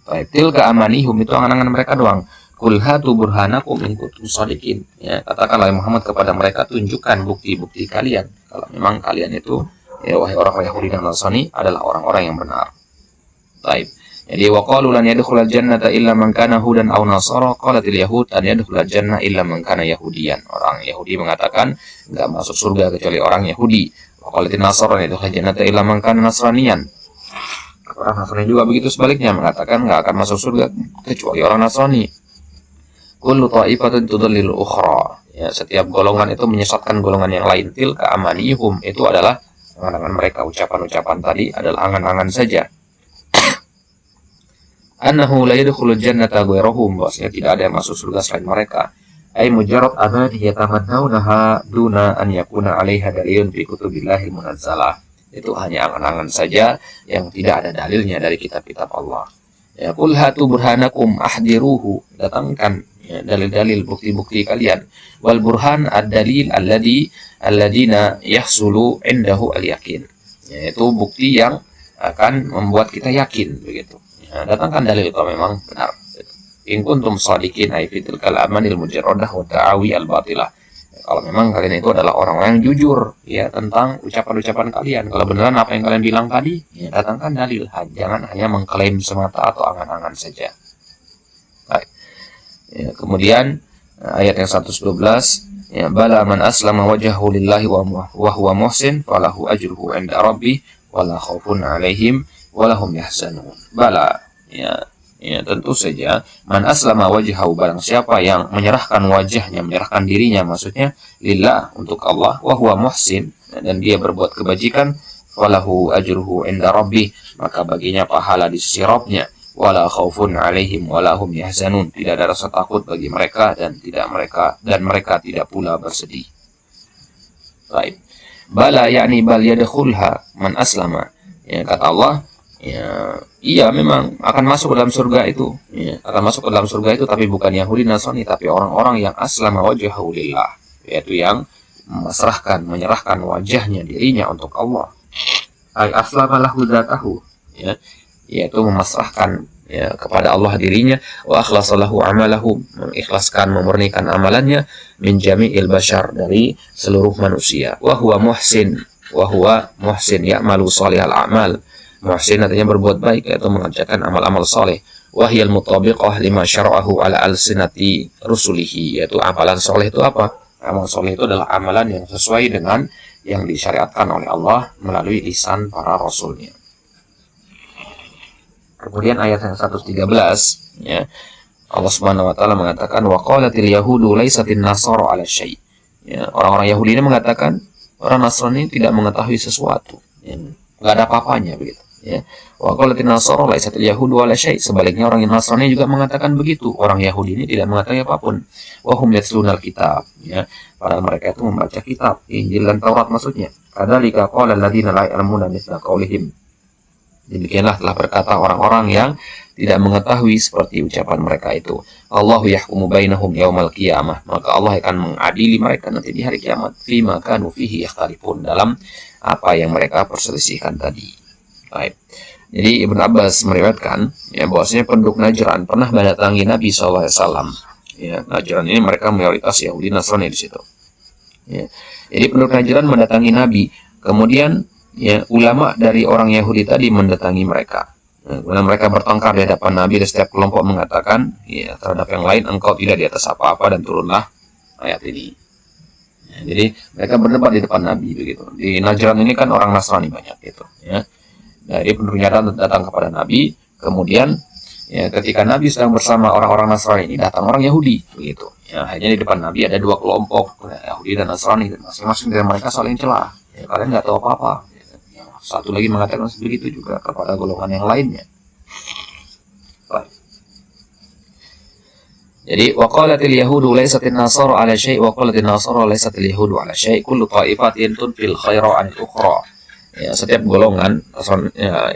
Baik, tilka amanihum, itu angan-angan mereka doang. Qul hatu burhanakum in kuntum shadiqin. Ya, katakanlah Muhammad kepada mereka, tunjukkan bukti-bukti kalian kalau memang kalian itu ya wahai orang Yahudi dan Nasrani adalah orang-orang yang benar. Baik. Jadi wa qalu lan yadkhulal jannata illa man kana hudan aw nasara, qalatil yahud lan yadkhulal jannah illa man kana yahudiyan. Orang Yahudi mengatakan enggak masuk surga kecuali orang Yahudi. Wa qalatil nasara lan yadkhulal jannata illa man kana nasraniyan. Orang Nasrani juga begitu sebaliknya, mengatakan enggak akan masuk surga kecuali orang Nasrani. Kullu ta'ifatin tudallil ukhra. Ya, setiap golongan itu menyesatkan golongan yang lain. Tilka amanihum, itu adalah angan-angan mereka, ucapan-ucapan tadi adalah angan-angan saja. Annahu la yadkhulul jannata ghairuhum, bahwasanya tidak ada yang masuk surga selain mereka. Ay mujarrad amani yatamannawnaha duna an yakuna 'alaiha dalilun fi kutubillahi munazzalah. Itu hanya angan-angan saja yang tidak ada dalilnya dari kitab-kitab Allah. Ya, qul hatu burhanakum ahdiruhu, datangkan ya, dalil-dalil bukti-bukti kalian. Wal burhan ad-dalil alladina yahsulu indahu al-yakin. Yaitu bukti yang akan membuat kita yakin begitu. Ya, datangkan dalil itu memang benar. In kuntum shadiqin ay fi tilkal amanil mujarradah wa ta'awi al-batilah. Kalau memang kalian itu adalah orang-orang yang jujur ya tentang ucapan-ucapan kalian. Kalau beneran apa yang kalian bilang tadi, ya datangkan dalil. Jangan hanya mengklaim semata atau angan-angan saja. Baik. Ya, kemudian ayat yang 112, ya, bala man aslama wajhahu lillahi wa huwa muhsin falahu ajruhu 'inda rabbih wala khaufun 'alaihim wala hum yahzanun. Bala, ya tentu saja, man aslama wajhahu, barang siapa yang menyerahkan wajahnya, menyerahkan dirinya maksudnya lillah, untuk Allah, wa huwa muhsin, dan dia berbuat kebajikan, falahu ajruhu 'inda rabbih, maka baginya pahala di sisi Rabb-nya, wala khaufun 'alaihim wala hum yahzanun, tidak ada rasa takut bagi mereka dan mereka tidak pula bersedih. Baik. Bala yakni bal yadkhulha man aslama. Ya, kata Allah, ya, iya memang akan masuk ke dalam surga itu, ya, akan masuk ke dalam surga itu, tapi bukan Yahudi Nasrani, tapi orang-orang yang aslama wajhahu lillah, yaitu yang menyerahkan wajahnya, dirinya untuk Allah. Ay aslama lahu dzatahu, ya, yaitu memasrahkan, ya, kepada Allah dirinya, wa akhlasalahu amalahu, mengikhlaskan, memurnikan amalannya, min jami'il bashar, dari seluruh manusia, wa huwa muhsin ya'malu shalihal a'mal. Muhsin artinya berbuat baik, yaitu mengerjakan amal-amal saleh. Wahyal mutabiqah lima syara'ahu ala alsinati rusulihi, yaitu amalan saleh itu apa? Amal saleh itu adalah amalan yang sesuai dengan yang disyariatkan oleh Allah melalui lisan para rasulnya. Kemudian ayat yang 113, ya, Allah Subhanahu wa taala mengatakan wa qalatil yahudu laisatin nasara 'ala syai'. Ya, orang-orang Yahudi ini mengatakan orang Nasrani tidak mengetahui sesuatu, ya, enggak ada apa-apanya begitu. Ya, wa qalatin nasara laisatil yahudu 'ala syai'. Sebaliknya orang Nasrani juga mengatakan begitu. Orang Yahudi ini tidak mengetahui apapun. Wa hum yatlunal kitab, ya, padahal mereka itu membaca kitab, Injil dan Taurat maksudnya. Kadzalika qala alladziina la ya'lamuna mithla qaulihim. Demikianlah telah berkata orang-orang yang tidak mengetahui seperti ucapan mereka itu. Allahu yahkumu bainahum yaumal qiyamah, maka Allah akan mengadili mereka nanti di hari kiamat, fima kanu fihi yakhtalifun, dalam apa yang mereka perselisihkan tadi. Baik. Jadi Ibnu Abbas meriwayatkan, ya, bahwasanya penduduk Najran pernah mendatangi Nabi SAW. Ya, Najran ini mereka mayoritas Yahudi Nasrani di situ. Ya. Jadi penduduk Najran mendatangi Nabi, kemudian, ya, ulama dari orang Yahudi tadi mendatangi mereka. Kemudian mereka bertengkar di hadapan Nabi, dan setiap kelompok mengatakan, ya, terhadap yang lain, engkau tidak di atas apa-apa, dan turunlah ayat ini. Ya, jadi mereka berdebat di depan Nabi begitu. Di Najran ini kan orang Nasrani banyak gitu, ya. Dari penduduk Najran datang kepada Nabi, kemudian, ya, ketika Nabi sedang bersama orang-orang Nasrani ini, datang orang Yahudi begitu. Ya, hanya di depan Nabi ada dua kelompok, Yahudi dan Nasrani, dan masing-masing dari mereka saling celah. Ya, kalian nggak tahu apa-apa. Satu lagi mengatakan begitu juga kepada golongan yang lainnya. Baik. Jadi waqalatil yahudu laisatin nasara 'ala syai' wa qalatin nasara laisatil yahudu 'ala syai' kullu ta'ifatin tunfil khaira 'anil ukhra. Ya, setiap golongan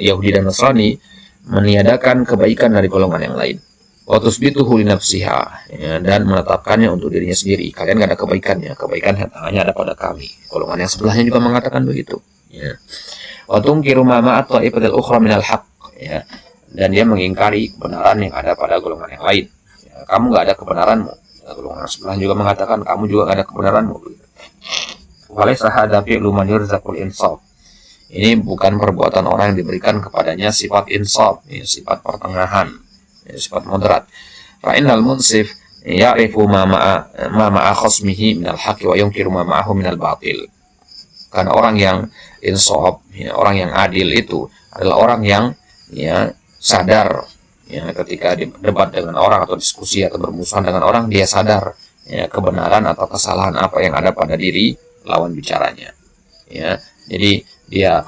Yahudi dan Nasrani meniadakan kebaikan dari golongan yang lain. Wa tusbituhu li nafsiha, ya, dan menetapkannya untuk dirinya sendiri. Kalian enggak ada kebaikannya, kebaikan hanya ada pada kami. Golongan yang sebelahnya juga mengatakan begitu, ya. Wa tunkiru ma ma'at ta'ifatil ukhra minal haqq, ya, dan dia mengingkari kebenaran yang ada pada golongan yang lain. Ya, kamu enggak ada kebenaranmu. Ya, golongan sebelah juga mengatakan kamu juga enggak ada kebenaranmu. Walaysa hadza fi'lu man yurzaqul insaf. Ini bukan perbuatan orang yang diberikan kepadanya sifat insaf, ya, sifat pertengahan, ya, sifat moderat. Fa innal munsif ya'rifu ma ma'a khasmihi minal haqqi wa yunkiru ma ma'ahu minal batil. Karena orang yang insaf, ya, orang yang adil itu adalah orang yang, ya, sadar, ya, ketika debat dengan orang atau diskusi atau bermusuhan dengan orang, dia sadar, ya, kebenaran atau kesalahan apa yang ada pada diri lawan bicaranya. Ya, jadi dia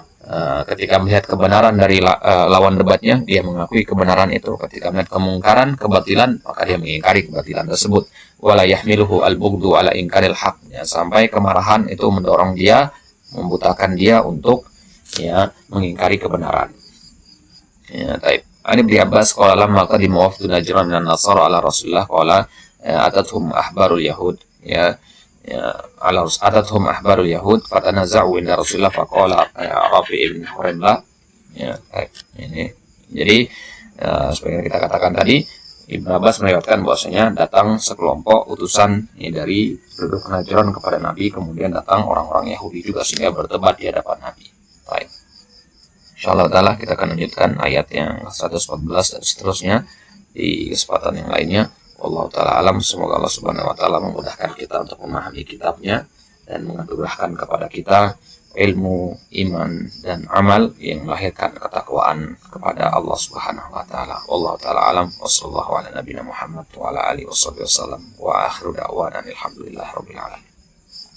ketika melihat kebenaran dari lawan debatnya, dia mengakui kebenaran itu. Ketika melihat kemungkaran, kebatilan, maka dia mengingkari kebatilan tersebut. Wala yahmiluhu al-bughdu ala inkaril haq, ya, sampai kemarahan itu mendorong dia, membutakan dia untuk, ya, mengingkari kebenaran. Ya, taib. Ani Ibnu Abbas qala lamma qadima wafdu Najran minan Nasara ala Rasulillah qala atathum ahbarul yahud, ya, atathum ahbarul yahud fatanaza'u inda Rasulillah faqala Rafi ibn Hurairah, ya, ini. Jadi seperti yang kita katakan tadi, Ibnu Abbas meriwayatkan bahwasanya datang sekelompok utusan dari penduduk Najran kepada Nabi, kemudian datang orang-orang Yahudi juga sehingga berdebat di hadapan Nabi. Baik. Insyaallah taala kita akan lanjutkan ayat yang 114 dan seterusnya di kesempatan yang lainnya. Wallahu taala alam, semoga Allah Subhanahu wa taala memudahkan kita untuk memahami kitabnya dan menganugerahkan kepada kita ilmu, iman, dan amal yang melahirkan ketakwaan kepada Allah Subhanahu wa taala. Wallahu taala alam, wassallallahu ala nabiyina Muhammad wa ala alihi wasallam wa akhiru da'wana alhamdulillahirabbil alamin.